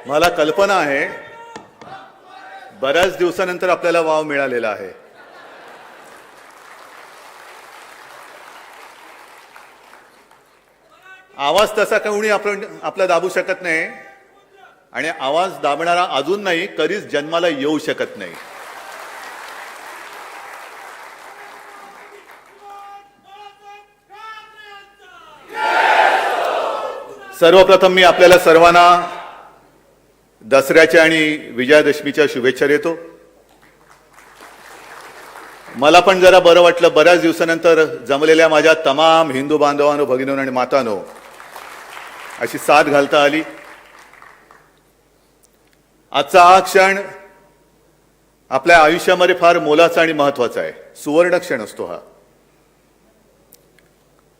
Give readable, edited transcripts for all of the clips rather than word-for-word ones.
मला कल्पना आहे बऱ्याच दिवसानंतर आपल्याला वाव मिळालेला आहे. आवाज तसा कोणी आपला दाबू शकत नाही आणि आवाज दाबणारा अजून नाही, कधीच जन्माला येऊ शकत नाही. सर्वप्रथम मी आपल्याला सर्वांना दसऱ्याच्या आणि विजयादशमीच्या शुभेच्छा देतो. मला पण जरा बरं वाटलं, बऱ्याच दिवसानंतर जमलेल्या माझ्या तमाम हिंदू बांधवांनो, भगिनींनो आणि मातांनो अशी साथ घालता आली. आजचा हा क्षण आपल्या आयुष्यामध्ये फार मोलाचा आणि महत्वाचा आहे, सुवर्ण क्षण असतो हा.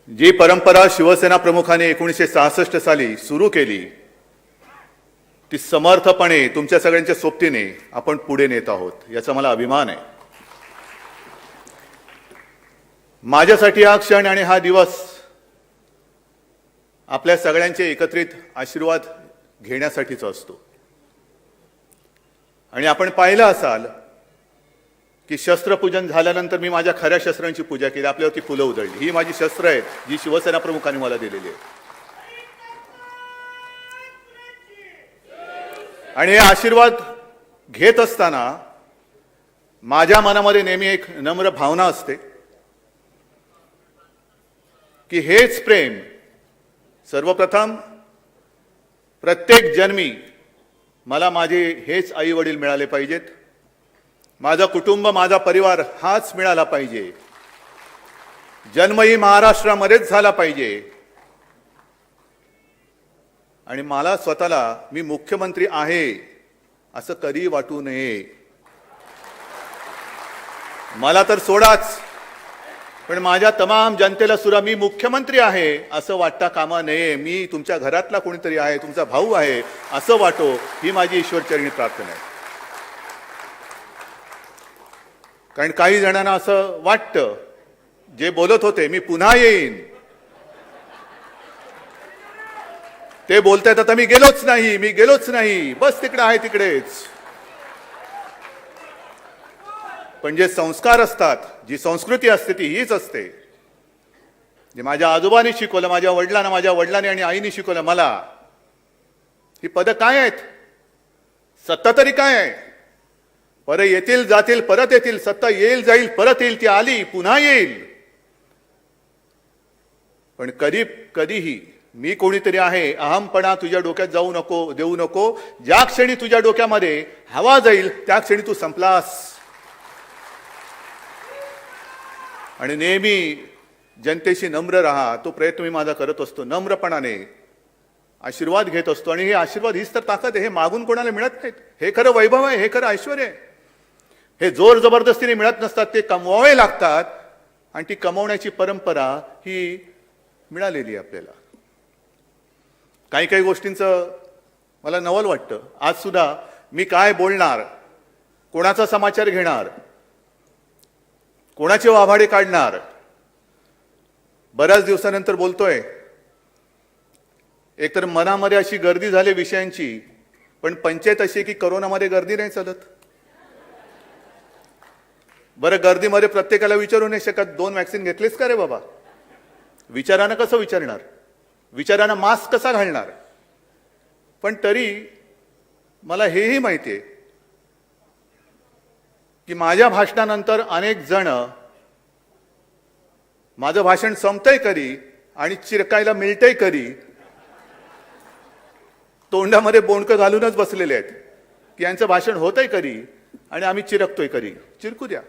जी परंपरा शिवसेना प्रमुखाने 1966 साली सुरू केली ती समर्थपणे तुमच्या सगळ्यांच्या सोबतीने आपण पुढे नेत आहोत, याचा मला अभिमान आहे. माझ्यासाठी हा क्षण आणि हा दिवस आपल्या सगळ्यांचे एकत्रित आशीर्वाद घेण्यासाठीचा असतो. आणि आपण पाहिलं असाल की शस्त्रपूजन झाल्यानंतर मी माझ्या खऱ्या शस्त्रांची पूजा केली, आपल्यावरती फुलं उधळली. ही माझी शस्त्र आहेत जी शिवसेना प्रमुखांनी मला दिलेली आहेत. आणि हे आशीर्वाद घेत असताना माझ्या मनामध्ये नेहमी एक नम्र भावना असते की हेच प्रेम सर्वप्रथम प्रत्येक जन्मी मला माझे हेच आई वडील मिळाले पाहिजेत, माझं कुटुंब, माझा परिवार हाच मिळाला पाहिजे, जन्मही महाराष्ट्रामध्येच झाला पाहिजे. आणि मला स्वतःला मी मुख्यमंत्री आहे असं कधी वाटू नये. मला तर सोडाच, पण माझ्या तमाम जनतेला सुद्धा मी मुख्यमंत्री आहे असं वाटता कामा नये. मी तुमच्या घरातला कोणीतरी आहे, तुमचा भाऊ आहे असं वाटो, ही माझी ईश्वरचरणी प्रार्थना आहे. कारण काही जणांना असं वाटतं, जे बोलत होते मी पुन्हा येईन ते बोलतायत आता मी गेलोच नाही, बस तिकडे आहे तिकडेच. पण जे संस्कार असतात, जी संस्कृती असते ती हीच असते. जे माझ्या आजोबांनी शिकवलं, माझ्या वडिलांनी आणि आईने शिकवलं मला, ही पदं काय आहेत, सत्ता तरी काय आहे. परत येतील जातील परत येतील, सत्ता येईल जाईल परत येईल, ती आली पुन्हा येईल. पण कधीही मी कोणीतरी आहे अहमपणा तुझ्या डोक्यात देऊ नको. ज्या क्षणी तुझ्या डोक्यामध्ये हवा जाईल त्या क्षणी तू संपलास. आणि नेहमी जनतेशी नम्र राहा, तो प्रयत्न मी माझा करत असतो. नम्रपणाने आशीर्वाद घेत असतो. आणि हे आशीर्वाद हीच तर ताकद आहे, हे मागून कोणाला मिळत नाहीत. हे खरं वैभव आहे, हे खरं ऐश्वर्य आहे. हे जोर जबरदस्तीने मिळत नसतात, ते कमवावे लागतात. आणि ती कमवण्याची परंपरा ही मिळालेली आहे आपल्याला. काही गोष्टींचं मला नवल वाटतं. आज सुद्धा मी काय बोलणार, कोणाचा समाचार घेणार, कोणाचे वाभाडे काढणार, बऱ्याच दिवसानंतर बोलतोय. एकतर मनामध्ये अशी गर्दी झाली विषयांची, पण पंचायत अशी की करोनामध्ये गर्दी नाही चालत. बरं, गर्दीमध्ये प्रत्येकाला विचारू नाही शकत 2 वॅक्सिन घेतलेस का रे बाबा. विचारानं कसं विचारणार, विचारानं मास्क कसा घालणार. पण तरी मला हेही माहिती आहे की माझ्या भाषणानंतर अनेक जण माझं भाषण संपतंय कधी आणि चिरकायला मिळतंय कधी तोंडामध्ये बोंडकं घालूनच बसलेले आहेत की यांचं भाषण होतंय कधी आणि आम्ही चिरकतोय कधी. चिरकू द्या.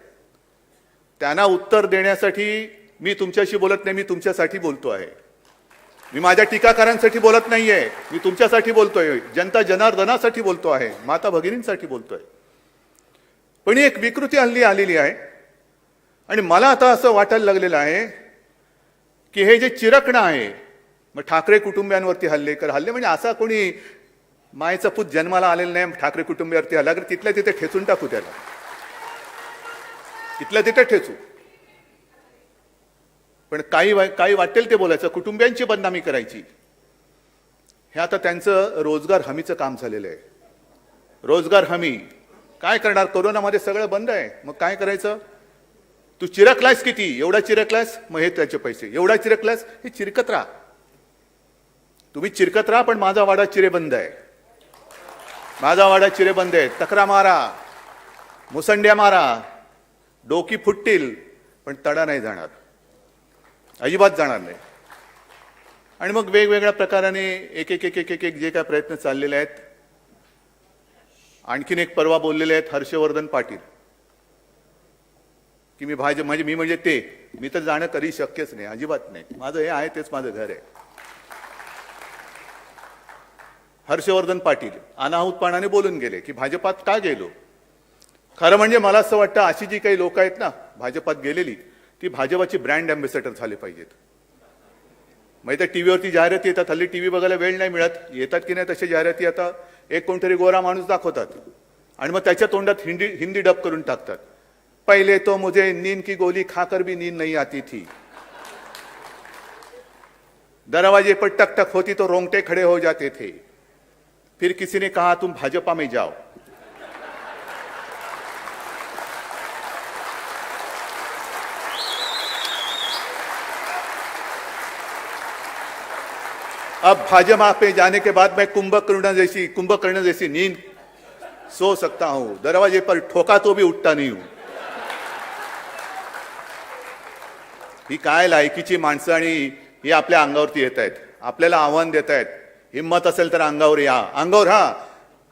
त्यांना उत्तर देण्यासाठी मी तुमच्याशी बोलत नाही, मी तुमच्यासाठी बोलतो आहे. मी माझ्या टीकाकारांसाठी बोलत नाहीये, मी तुमच्यासाठी बोलतोय, जनता जनार्दनासाठी बोलतो आहे, माता भगिनींसाठी बोलतोय. पण ही एक विकृती हल्ली आलेली आहे आणि मला आता असं वाटायला लागलेलं आहे की हे जे चिरकणं आहे, मग ठाकरे कुटुंबियांवरती हल्ले म्हणजे असा कोणी मायचा पूत जन्माला आलेला नाही ठाकरे कुटुंबियावरती हल्ला, तिथल्या तिथे ठेचून टाकू त्याला, तिथल्या तिथे ठेचू. पण काही वाटेल ते बोलायचं, कुटुंबियांची बदनामी करायची. हे आता त्यांचं रोजगार हमीचं काम झालेलं आहे. रोजगार हमी काय करणार, कोरोनामध्ये सगळं बंद आहे, मग काय करायचं. तू चिरकलायस किती, एवढा चिरकलायस, मग हे त्याचे पैसे, एवढा चिरकलायस, हे चिरकत राहा, तुम्ही चिरकत राहा, पण माझा वाडा चिरेबंद आहे, माझा वाडा चिरेबंद आहे. तक्रा मारा, मुसंड्या मारा, डोकी फुटतील, पण तडा नाही जाणार, अजिबात जाणार नाही. आणि मग वेगवेगळ्या प्रकाराने एक एक एक एक एक एक जे काय प्रयत्न चाललेले आहेत. आणखीन एक परवा बोललेले आहेत हर्षवर्धन पाटील की मी मी म्हणजे ते, मी तर जाणं कधी शक्यच नाही, अजिबात नाही, माझं हे आहे तेच माझं घर आहे. हर्षवर्धन पाटील अनाहूतपणाने बोलून गेले की भाजपात का गेलो. खरं म्हणजे मला असं वाटतं अशी जी काही लोक आहेत ना भाजपात गेलेली, ती भाजपाची ब्रँड अँबॅसेडर झाले पाहिजेत. मग तर टीव्हीवरती जाहिराती येतात, हल्ली टीव्ही बघायला वेळ नाही मिळत, येतात की नाही तशा जाहिराती. आता एक कोणतरी गोरा माणूस दाखवतात आणि मग त्याच्या तोंडात हिंदी डब करून टाकतात. पहिले तो मुझे नींद की गोली खाकर भी नींद नहीं आती थी, दरवाजे पर टक टक होती तो रोंगटे खड़े हो जाते थे, फिर किसी ने कहा तुम भाजपा में जाओ. अब भाजपा पे जाने के बाद मैं कुंभकर्ण जैसी नींद सो सकता हूं, दरवाजे पर ठोका तो भी उठता नहीं हूं. ही काय लायकीची माणसं आणि ही आपल्या अंगावरती येत आहेत, आपल्याला आव्हान देत आहेत. हिम्मत असेल तर अंगावर या, अंगावर हा.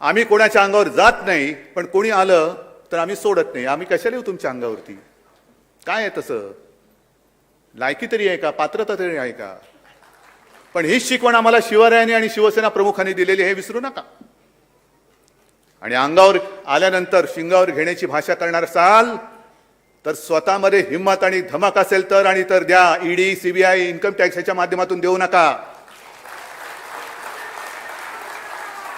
आम्ही कोणाच्या अंगावर जात नाही, पण कोणी आलं तर आम्ही सोडत नाही. आम्ही कशाला येऊ तुमच्या अंगावरती, काय आहे तसं, लायकी तरी आहे का, पात्रता तरी आहे का. पण हीच शिकवण आम्हाला शिवरायांनी आणि शिवसेना प्रमुखांनी दिलेली, हे विसरू नका. आणि अंगावर आल्यानंतर शिंगावर घेण्याची भाषा करणार असाल तर स्वतःमध्ये हिम्मत आणि धमक असेल तर, आणि तर द्या. ईडी, सीबीआय, इन्कम टॅक्सच्या माध्यमातून देऊ नका.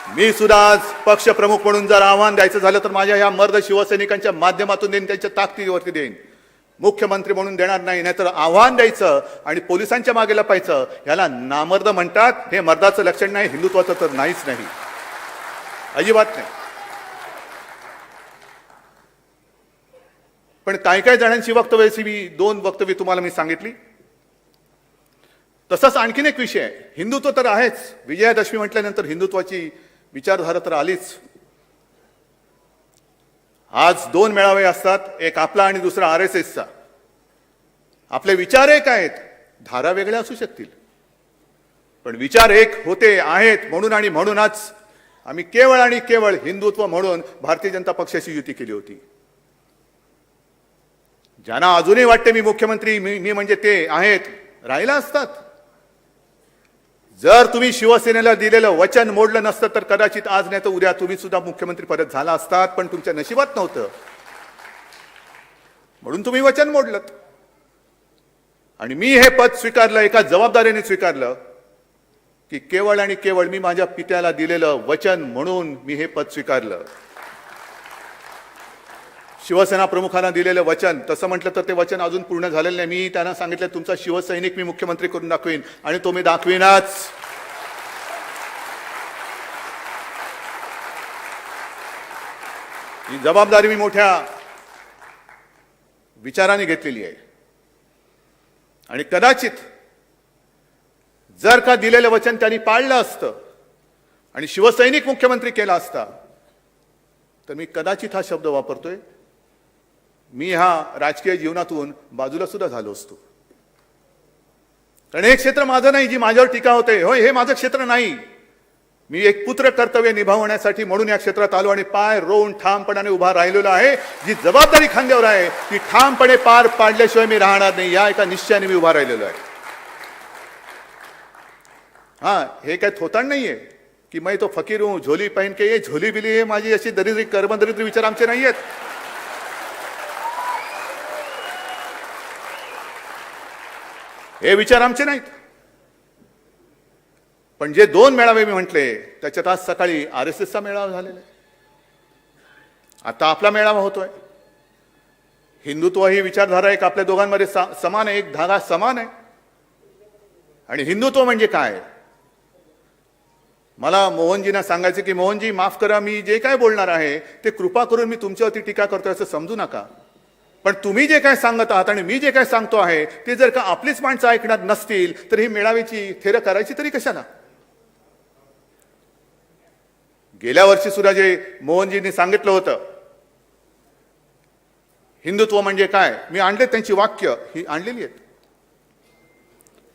मी सुद्धा आज पक्ष प्रमुख म्हणून जर आव्हान द्यायचं झालं तर माझ्या या मर्द शिवसैनिकांच्या माध्यमातून देईन, त्यांच्या ताकदीवरती देईन. मुख्यमंत्री म्हणून देणार नाही, नाहीतर आव्हान द्यायचं आणि पोलिसांच्या मागे लपायचं. याला नामर्द म्हणतात. हे मर्दाचं लक्षण नाही, हिंदुत्वाचं तर नाहीच नाही, अजिबात नाही. पण काय काय जणांची वक्तव्याची मी 2 वक्तव्य तुम्हाला मी सांगितली. तसंच आणखीन एक विषय आहे. हिंदुत्व तर आहेच, विजयादशमी म्हटल्यानंतर हिंदुत्वाची विचारधारा तर आलीच. आज 2 मेळावे असतात, एक आपला आणि दुसरा RSSचा. आपले विचार एक आहेत, धारा वेगळ्या असू शकतील, पण विचार एक होते आहेत. म्हणून आणि म्हणूनच आम्ही केवळ आणि केवळ हिंदुत्व म्हणून भारतीय जनता पक्षाशी युती केली होती. ज्यांना अजूनही वाटते मी मुख्यमंत्री, मी म्हणजे ते आहेत, राहिला असतात. जर तुम्ही शिवसेनेला दिलेलं वचन मोडलं नसतं तर कदाचित आज नाही तर उद्या तुम्ही सुद्धा मुख्यमंत्री परत झाला असतात, पण तुमच्या नशिबात नव्हतं, म्हणून तुम्ही वचन मोडलं. आणि मी हे पद स्वीकारलं, एका जबाबदारीने स्वीकारलं की केवळ आणि केवळ मी माझ्या पित्याला दिलेलं वचन म्हणून मी हे पद स्वीकारलं. शिवसेना प्रमुखांना दिलेलं वचन, तसं म्हटलं तर ते वचन अजून पूर्ण झालेलं नाही. मी त्यांना सांगितलं तुमचा शिवसैनिक मी मुख्यमंत्री करून दाखवीन, आणि तो मी दाखवीनच. ही जबाबदारी मी मोठ्या विचाराने घेतलेली आहे. आणि कदाचित जर का दिलेलं वचन त्यांनी पाळलं असतं आणि शिवसैनिक मुख्यमंत्री केला असता तर मी कदाचित हा शब्द वापरतोय, मी ह्या राजकीय जीवनातून बाजूला सुद्धा झालो असतो. कारण हे क्षेत्र माझं नाही, जी माझ्यावर टीका होते. होय, हे माझं क्षेत्र नाही. मी एक पुत्र कर्तव्य निभावण्यासाठी म्हणून या क्षेत्रात आलो आणि पाय रोवून ठामपणाने उभा राहिलेलो आहे. जी जबाबदारी खांद्यावर आहे ती ठामपणे पार पाडल्याशिवाय मी राहणार नाही, या एका निश्चयाने मी उभा राहिलेलो आहे. हाँ, हे काय थोतांड नाहीये की मैं तो फकीर हूं, झोली पहन के ये झोली बिली हे माझी अशी दरिद्री कर्मदरिद्री विचार आमचे नाहीयेत. हे विचार आमचे नाहीत. पण जे 2 मेळावे मी म्हटले त्याच्यात आज सकाळी RSSचा मेळावा झालेला आहे. आता आपला मेळावा होतोय. हिंदुत्व ही विचारधारा एक आपल्या दोघांमध्ये समान आहे, एक धागा समान आहे. आणि हिंदुत्व म्हणजे काय? मला मोहनजींना सांगायचं की मोहनजी माफ करा, मी जे काय बोलणार आहे ते कृपा करून मी तुमच्यावरती टीका करतोय असं समजू नका. पण तुम्ही जे काय सांगत आहात आणि मी जे काय सांगतो आहे ते जर का आपलीच माणसं ऐकणार नसतील तर ही मेळाव्याची थेर करायची तरी कशाला? गेल्या वर्षी सुद्धा जे मोहनजींनी सांगितलं होतं हिंदुत्व म्हणजे काय, मी आणले त्यांची वाक्य ही आणलेली आहेत.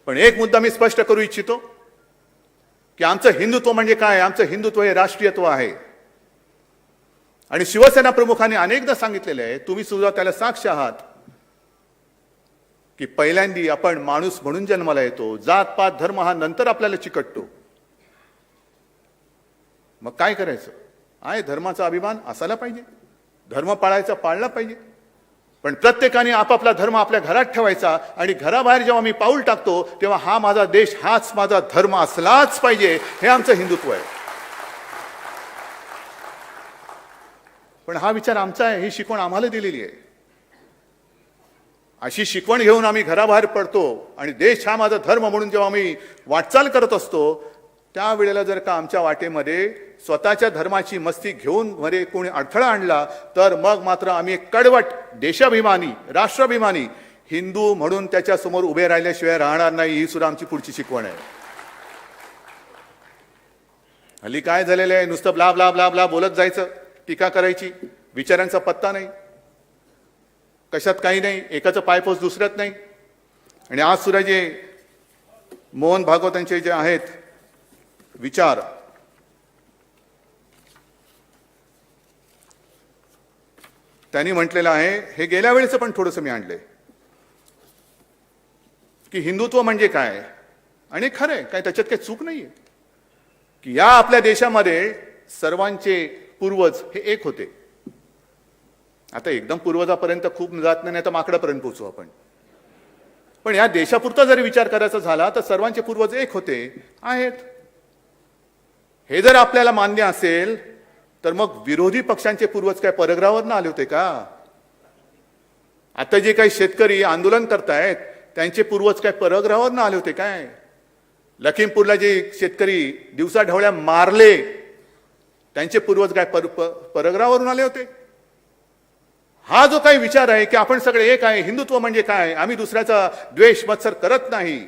पण एक मुद्दा मी स्पष्ट करू इच्छितो की आमचं हिंदुत्व म्हणजे काय? आमचं हिंदुत्व हे राष्ट्रीयत्व आहे. आणि शिवसेना प्रमुखांनी अनेकदा सांगितलेलं आहे, तुम्ही सुद्धा त्याला साक्ष आहात, की पहिल्यांदी आपण माणूस म्हणून जन्माला येतो, जात पात धर्म हा नंतर आपल्याला चिकटतो. मग काय करायचं? आहे धर्माचा अभिमान असायला पाहिजे, धर्म पाळायचा पाळला पाहिजे. पण प्रत्येकाने आपापला धर्म आपल्या घरात ठेवायचा आणि घराबाहेर जेव्हा मी पाऊल टाकतो तेव्हा हा माझा देश, हाच माझा धर्म असलाच पाहिजे, हे आमचं हिंदुत्व आहे. पण हा विचार आमचा आहे, ही शिकवण आम्हाला दिलेली आहे. अशी शिकवण घेऊन आम्ही घराबाहेर पडतो आणि देश हा माझा धर्म म्हणून जेव्हा आम्ही वाटचाल करत असतो त्यावेळेला जर का आमच्या वाटेमध्ये स्वतःच्या धर्माची मस्ती घेऊन मध्ये कोणी अडथळा आणला तर मग मात्र आम्ही एक कडवट देशाभिमानी, राष्ट्राभिमानी हिंदू म्हणून त्याच्या समोर उभे राहिल्याशिवाय राहणार नाही. ही सुद्धा आमची पुढची शिकवण आहे. हल्ली काय झालेलं आहे, नुसतं ब्ला ब्ला ब्ला ब्ला बोलत जायचं, टीका करायची, विचारांचा पत्ता नाही, कशात काही नाही, एकाचं पायपोस दुसऱ्यात नाही. आणि आज सुद्धा जे मोहन भागवतांचे जे आहेत विचार, त्यांनी म्हटलेलं आहे, हे गेल्या वेळेचं पण थोडंसं मी आणलंय, की हिंदुत्व म्हणजे काय. आणि खरंय, काय त्याच्यात काही चूक नाहीये की या आपल्या देशामध्ये सर्वांचे पूर्वज हे एक होते. आता एकदम पूर्वजापर्यंत खूप जात नाही, तर माकडापर्यंत पोहोचू आपण. पण या देशापुरता जरी विचार करायचा झाला तर सर्वांचे पूर्वज एक होते, आहेत. हे जर आपल्याला मान्य असेल तर मग विरोधी पक्षांचे पूर्वज काय परग्रहावरनं आले होते का? आता जे काही शेतकरी आंदोलन करतायत त्यांचे पूर्वज काय परग्रहावरनं आले होते काय? लखीमपूरला जे शेतकरी दिवसा ढवळ्या मारले त्यांचे पूर्वज काय परग्रहावरून आले होते? हा जो काही विचार आहे की आपण सगळे एक आहे, हिंदुत्व म्हणजे काय, आम्ही दुसऱ्याचा द्वेष मत्सर करत नाही,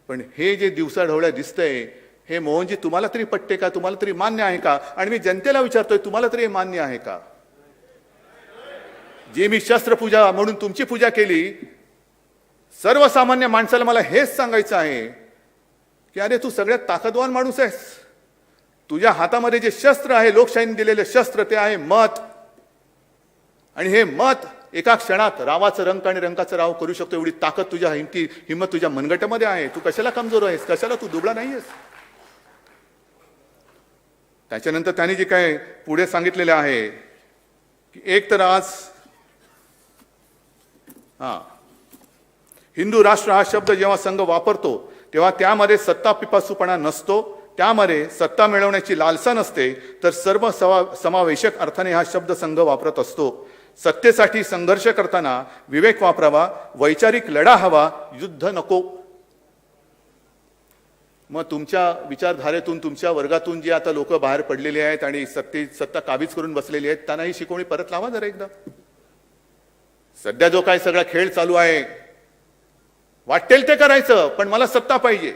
पण हे जे दिवसा ढवळ्या दिसतंय हे मोहनजी तुम्हाला तरी पटते का? तुम्हाला तरी मान्य आहे का? आणि मी जनतेला विचारतोय, तुम्हाला तरी हे मान्य आहे का? जे मी शस्त्रपूजा म्हणून तुमची पूजा केली, सर्वसामान्य माणसाला मला हेच सांगायचं आहे की अरे तू सगळ्यात ताकदवान माणूस आहेस. तुझ्या हातामध्ये जे शस्त्र आहे, लोकशाहीने दिलेले शस्त्र, ते आहे मत. आणि हे मत एका क्षणात रावाचं रंक आणि रंकाचं राव करू शकतो, एवढी ताकद तुझ्या हिंमत तुझ्या मनगटामध्ये आहे. तू कशाला कमजोर आहेस? कशाला तू दुबळा नाहीयेस? त्याच्यानंतर त्यांनी जे काय पुढे सांगितलेले आहे की एक तर आज हिंदू राष्ट्र हा शब्द जेव्हा संघ वापरतो तेव्हा त्यामध्ये सत्ता पिपासूपणा नसतो, त्यामध्ये सत्ता मिळवण्याची लालसा नसते, तर सर्व समावेशक अर्थाने हा शब्द संघ वापरत असतो. सत्तेसाठी संघर्ष करताना विवेक वापरावा, वैचारिक लढा हवा, युद्ध नको. मग तुमच्या विचारधारेतून, तुमच्या वर्गातून जे आता लोक बाहेर पडलेले आहेत आणि सत्ता काबीज करून बसलेली आहेत त्यांना ही शिकवणी परत लावा जरा एकदा. सध्या जो काय सगळा खेळ चालू आहे, वाटेल ते करायचं, पण मला सत्ता पाहिजे.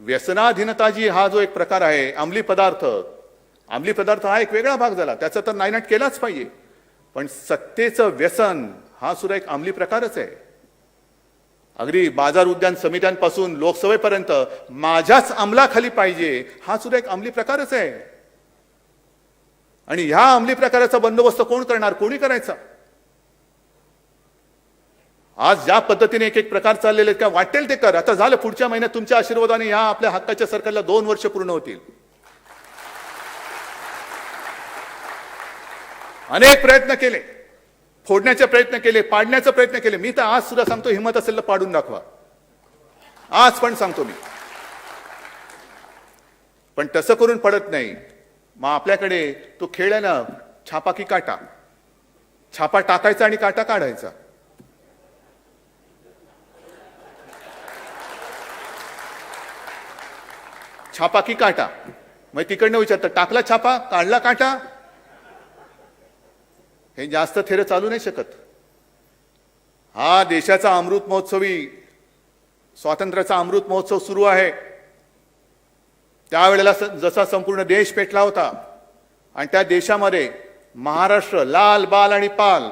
व्यसनाधीनता जी हा जो एक प्रकार आहे, अंमली पदार्थ हा एक वेगळा भाग झाला, त्याचा तर नायनाट केलाच पाहिजे. पण सत्तेचं व्यसन हा सुद्धा एक अंमली प्रकारच आहे. अगदी बाजार उद्यान समित्यांपासून लोकसभेपर्यंत माझ्याच अंमलाखाली पाहिजे, हा सुद्धा एक अंमली प्रकारच आहे. आणि ह्या अंमली प्रकाराचा बंदोबस्त कोण करणार? कोणी करायचा? आज ज्या पद्धतीने एक एक प्रकार चाललेले आहेत का वाटेल ते कर. आता झालं, पुढच्या महिन्यात तुमच्या आशीर्वादाने या आपल्या हक्काच्या सरकारला 2 वर्ष पूर्ण होतील. अनेक प्रयत्न केले, फोडण्याचे प्रयत्न केले, पाडण्याचा प्रयत्न केले. मी तर आज सुद्धा सांगतो, हिंमत असेल तर पाडून दाखवा. आज पण सांगतो मी. पण तसं करून पडत नाही. मग आपल्याकडे तो खेळ आहे ना, छापा की काटा. छापा टाकायचा आणि काटा काढायचा. छापा की काटा. मग तिकडनं विचारतं, टाकला छापा, काढला काटा. हे जास्त थेर चालू नाही शकत. हा देशाचा अमृत महोत्सवी, स्वातंत्र्याचा अमृत महोत्सव सुरू आहे. त्यावेळेला जसा संपूर्ण देश पेटला होता आणि त्या देशामध्ये महाराष्ट्र लाल बाल आणि पाल.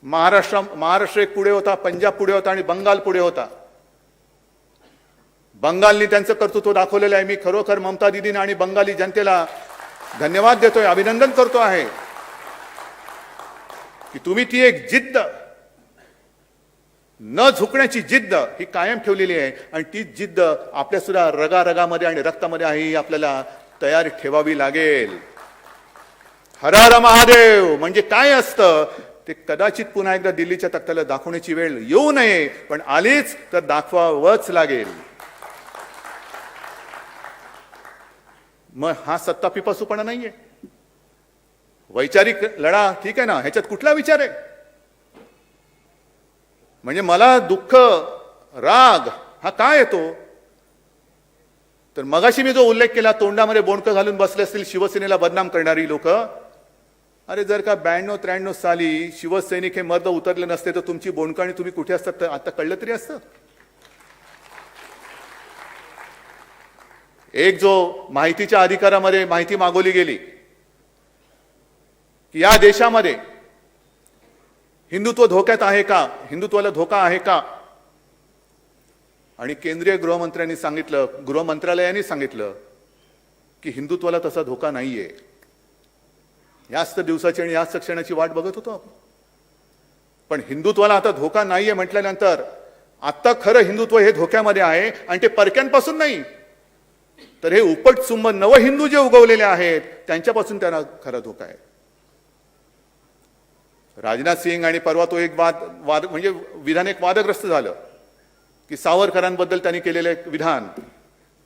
महाराष्ट्र एक पुढे होता, पंजाब पुढे होता आणि बंगाल पुढे होता. बंगालनी त्यांचं कर्तृत्व दाखवलेलं आहे. मी खरोखर ममता दीदींना आणि बंगाली जनतेला धन्यवाद देतोय, अभिनंदन करतो आहे की तुम्ही ती एक जिद्द, न झुकण्याची जिद्द ही कायम ठेवलेली आहे. आणि ती जिद्द आपल्या सुद्धा रगारगामध्ये आणि रक्तामध्ये आहे, ही आपल्याला तयारी ठेवावी लागेल. हर हर महादेव म्हणजे काय असतं ते कदाचित पुन्हा एकदा दिल्लीच्या तख्ताला दाखवण्याची वेळ येऊ नये, पण आलीच तर दाखवावंच लागेल. मग हा सत्ता पिपासूपणा नाहीये. वैचारिक लढा ठीक आहे ना, ह्याच्यात कुठला विचार आहे? म्हणजे मला दुःख, राग हा काय येतो? तर मगाशी मी जो उल्लेख केला, तोंडामध्ये बोंडकं घालून बसले असतील शिवसेनेला बदनाम करणारी लोक. अरे जर का 92-93 साली शिवसैनिक हे मर्द उतरले नसते तर तुमची बोंडकं आणि तुम्ही कुठे असतात आता कळलं तरी असतं. एक जो माहितीच्या अधिकारामध्ये माहिती मागवली गेली की या देशामध्ये हिंदुत्व धोक्यात आहे का, हिंदुत्वाला धोका आहे का? आणि केंद्रीय गृहमंत्र्यांनी सांगितलं, गृह मंत्रालयाने सांगितलं की हिंदुत्वाला तसा धोका नाहीये. याच दिवसाची आणि याच क्षणाची वाट बघत होतो आपण. पण हिंदुत्वाला आता धोका नाहीये म्हटल्यानंतर आता खरं हिंदुत्व हे धोक्यामध्ये आहे. आणि ते परक्यांपासून नाही, तर हे उपटसुंब नव हिंदू जे उगवलेले आहेत त्यांच्यापासून त्यांना खरा धोका आहे. राजनाथ सिंग आणि परवा तो एक वाद म्हणजे विधान एक वादग्रस्त झालं की सावरकरांबद्दल त्यांनी केलेले विधान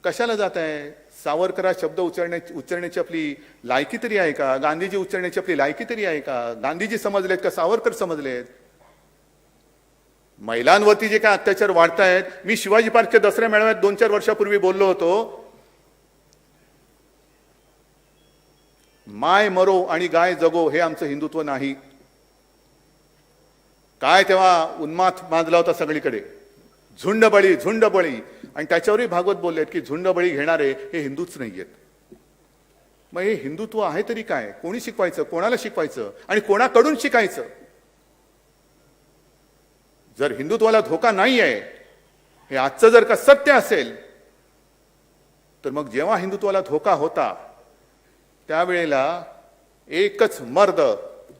कशाला जात आहे? सावरकरा शब्द उच्चारण्याची आपली लायकी तरी आहे का? गांधीजी उच्चारण्याची आपली लायकी तरी आहे का? गांधीजी समजलेत का सावरकर समजलेत? महिलांवरती जे काय अत्याचार वाढतायत, मी शिवाजी पार्कच्या दसऱ्या मेळाव्यात 2-4 वर्षापूर्वी बोललो होतो, माय मरो आणि गाय जगो हे आमचं हिंदुत्व नाही. काय तेव्हा उन्माद माजला होता सगळीकडे, झुंडबळी झुंडबळी. आणि त्याच्यावरही भागवत बोललेत की झुंडबळी घेणारे हे हिंदूच नाहीयेत. मग हे हिंदुत्व आहे तरी काय? कोणी शिकवायचं, कोणाला शिकवायचं आणि कोणाकडून शिकायचं? जर हिंदुत्वाला धोका नाही आहे हे आजचं जर का सत्य असेल, तर मग जेव्हा हिंदुत्वाला धोका होता त्यावेळेला एकच मर्द,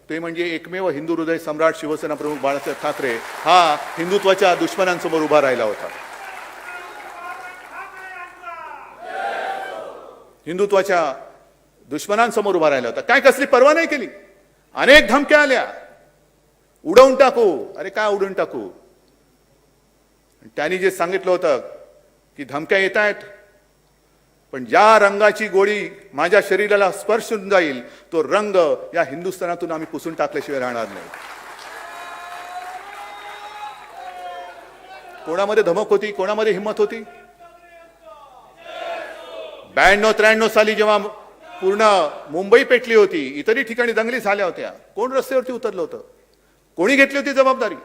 ते म्हणजे एकमेव हिंदू हृदय सम्राट शिवसेना प्रमुख बाळासाहेब ठाकरे हा हिंदुत्वाच्या दुश्मनांसमोर उभा राहिला होता. हिंदुत्वाच्या दुश्मनांसमोर उभा राहिला होता. काय कसली पर्वा नाही केली. अनेक धमक्या आल्या, उडवून टाकू. अरे काय उडवून टाकू? त्यांनी जे सांगितलं होतं की धमक्या येत आहेत, पण ज्या रंगाची गोळी माझ्या शरीराला स्पर्श होऊन जाईल तो रंग या हिंदुस्थानातून आम्ही पुसून टाकल्याशिवाय राहणार नाही. कोणामध्ये धमक होती, कोणामध्ये हिंमत होती? 92-93 साली जेव्हा पूर्ण मुंबई पेटली होती, इतरही ठिकाणी दंगली झाल्या होत्या, कोण रस्त्यावरती उतरलं होतं? कोणी घेतली होती जबाबदारी?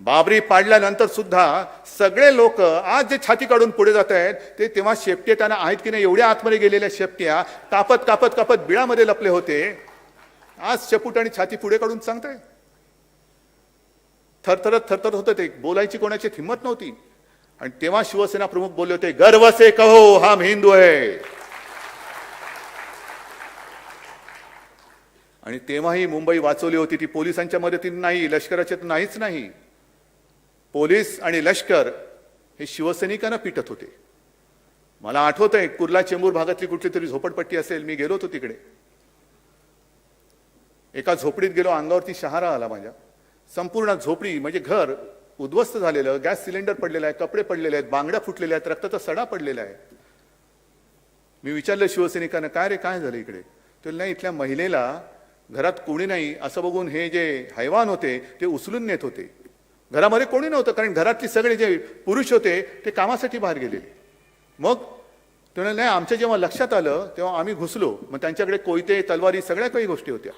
बाबरी पाडल्यानंतर सुद्धा सगळे लोक आज जे छाती काढून पुढे जात आहेत ते तेव्हा शेपटे त्यांना आहेत की नाही एवढ्या आतमध्ये गेलेल्या शेपट्या कापत कापत कापत बिळामध्ये लपले होते. आज शेपूट आणि छाती पुढे काढून सांगताय. थरथरत होतं ते, बोलायची कोणाची हिंमत नव्हती. आणि तेव्हा शिवसेना प्रमुख बोलले होते, गर्व से कहो हम हिंदू है. आणि तेव्हाही मुंबई वाचवली होती ती पोलिसांच्या मदतीने नाही, लष्कराच्या नाहीच नाही. पोलीस आणि लष्कर हे शिवसैनिकांना पिटत होते. मला आठवत आहे कुर्ला चेंबूर भागातली कुठली तरी झोपडपट्टी असेल, मी गेलो होतो तिकडे. एका झोपडीत गेलो, अंगावरती शहारा आला माझ्या. संपूर्ण झोपडी म्हणजे घर उद्ध्वस्त झालेलं, गॅस सिलेंडर पडलेला आहे, कपडे पडलेले आहेत, बांगड्या फुटलेल्या आहेत, रक्ताचा सडा पडलेला आहे. मी विचारलं शिवसैनिकांना, काय रे काय झालं इकडे? तर नाही, इथल्या महिलेला घरात कोणी नाही असं बघून हे जे हैवान होते ते उचलून नेत होते. घरामध्ये कोणी नव्हतं, कारण घरातले सगळे जे पुरुष होते ते कामासाठी बाहेर गेलेले. मग त्याने नाही, आमच्या जेव्हा लक्षात आलं तेव्हा आम्ही घुसलो. मग त्यांच्याकडे कोयते, तलवारी, सगळ्या काही गोष्टी होत्या.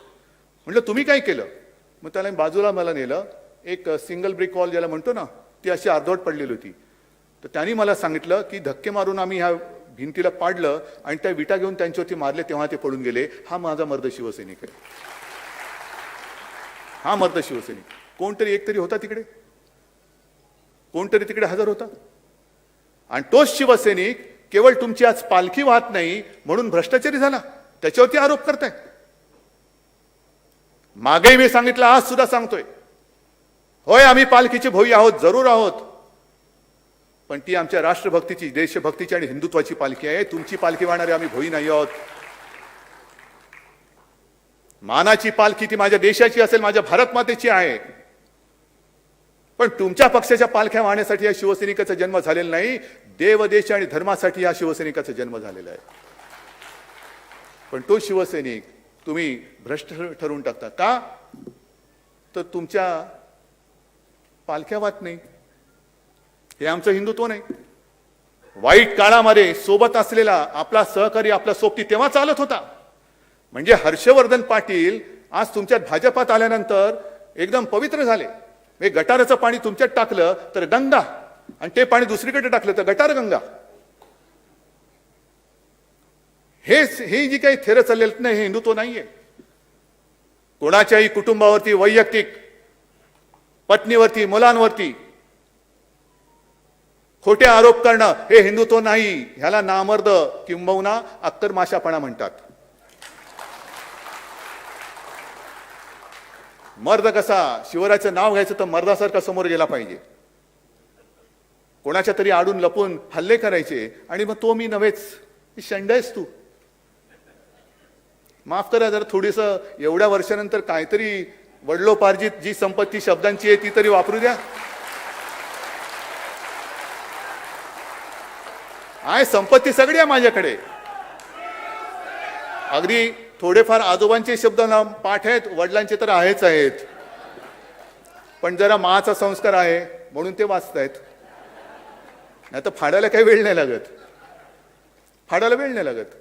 म्हटलं तुम्ही काय केलं? मग त्याला बाजूला मला नेलं. एक सिंगल ब्रिक वॉल ज्याला म्हणतो ना, ती अशी अर्धवट पडलेली होती. तर त्यांनी मला सांगितलं की धक्के मारून आम्ही ह्या भिंतीला पाडलं आणि त्या विटा घेऊन त्यांच्यावरती मारले, तेव्हा ते पडून गेले. हा माझा मर्द शिवसैनिक आहे. हा मर्द शिवसैनिक. कोणतरी एक तरी होता तिकडे, कोणतरी तिकडे हजर होता. आणि तोच शिवसैनिक केवळ तुमची आज पालखी वाहत नाही म्हणून भ्रष्टाचारी झाला, त्याच्यावरती आरोप करताय. मागेही मी सांगितलं, आज सुद्धा सांगतोय, होय आम्ही पालखीचे भोई आहोत, जरूर आहोत, पण ती आमच्या राष्ट्रभक्तीची, देशभक्तीची आणि हिंदुत्वाची पालखी आहे. तुमची पालखी वाहणारे आम्ही भोई नाही आहोत. मानाची पालखी ती माझ्या देशाची असेल, माझ्या भारत मातेची आहे. पण तुमच्या पक्षाच्या पालख्या वाहण्यासाठी या शिवसैनिकाचा जन्म झालेला नाही. देव, देश आणि धर्मासाठी या शिवसैनिकाचा जन्म झालेला आहे. पण तो शिवसैनिक तुम्ही भ्रष्ट ठरवून टाकता. का? तर तुमच्या पालख्या वाहत नाही. हे आमचं हिंदुत्व नाही. वाईट काळामध्ये सोबत असलेला आपला सहकारी, आपला सोबती तेव्हा चालत होता. म्हणजे हर्षवर्धन पाटील आज तुमच्यात भाजपात आल्यानंतर एकदम पवित्र झाले. हे गटाराचं पाणी तुमच्यात टाकलं तर गंगा, आणि ते पाणी दुसरीकडे टाकलं तर गटार गंगा. हे जी काही थेर चाललेत नाही, हे हिंदुत्व नाहीये. कोणाच्याही कुटुंबावरती, वैयक्तिक पत्नीवरती, मुलांवरती खोटे आरोप करणं हे हिंदुत्व नाही. ह्याला नामर्द किंबहुना अक्कर माशापणा म्हणतात. मर्द कसा, शिवराचं नाव घ्यायचं तर मर्दासारखा समोर गेला पाहिजे. कोणाच्या तरी आडून लपून हल्ले करायचे आणि मग तो मी नव्हेच, शंडायस तू. माफ करा जरा थोडीस एवढ्या वर्षानंतर काहीतरी वडलोपार्जित जी संपत्ती शब्दांची आहे ती तरी वापरू द्या. आहे संपत्ती सगळी आहे माझ्याकडे. अगदी थोडेफार आजोबांचे शब्द ना पाठ आहेत, वडिलांचे तर आहेच आहेत. पण जरा माचा संस्कार आहे म्हणून ते वाचतायत. नाही तर फाडायला काही वेळ नाही लागत, फाडायला वेळ नाही लागत.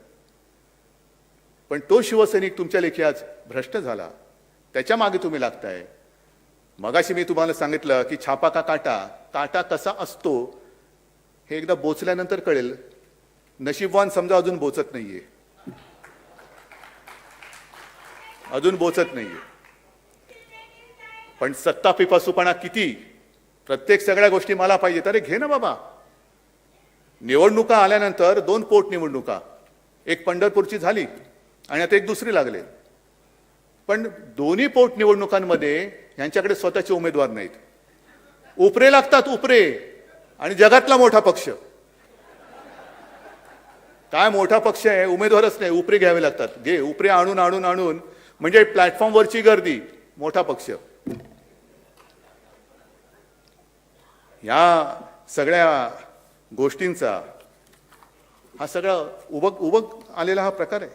पण तो शिवसैनिक तुमच्या लेखी आज भ्रष्ट झाला, त्याच्या मागे तुम्ही लागताय. मगाशी मी तुम्हाला सांगितलं की छापा का काटा, काटा कसा असतो हे एकदा बोचल्यानंतर कळेल. नशीबवान समजा अजून बोचत नाहीये, अजून बोचत नाहीये. पण सत्ता पिपासूपणा किती, प्रत्येक सगळ्या गोष्टी मला पाहिजे. अरे घे ना बाबा. निवडणुका आल्यानंतर 2 पोटनिवडणुका, एक पंढरपूरची झाली आणि आता एक दुसरी लागले. पण दोन्ही पोटनिवडणुकांमध्ये यांच्याकडे स्वतःचे उमेदवार नाहीत. उपरे लागतात, उपरे. आणि जगातला मोठा पक्ष काय मोठा पक्ष आहे, उमेदवारच नाही, उपरे घ्यावे लागतात. घे उपरे आणून आणून आणून म्हणजे प्लॅटफॉर्मवरची गर्दी, मोठा पक्ष. या सगळ्या गोष्टींचा हा सगळा उबग आलेला हा प्रकार आहे.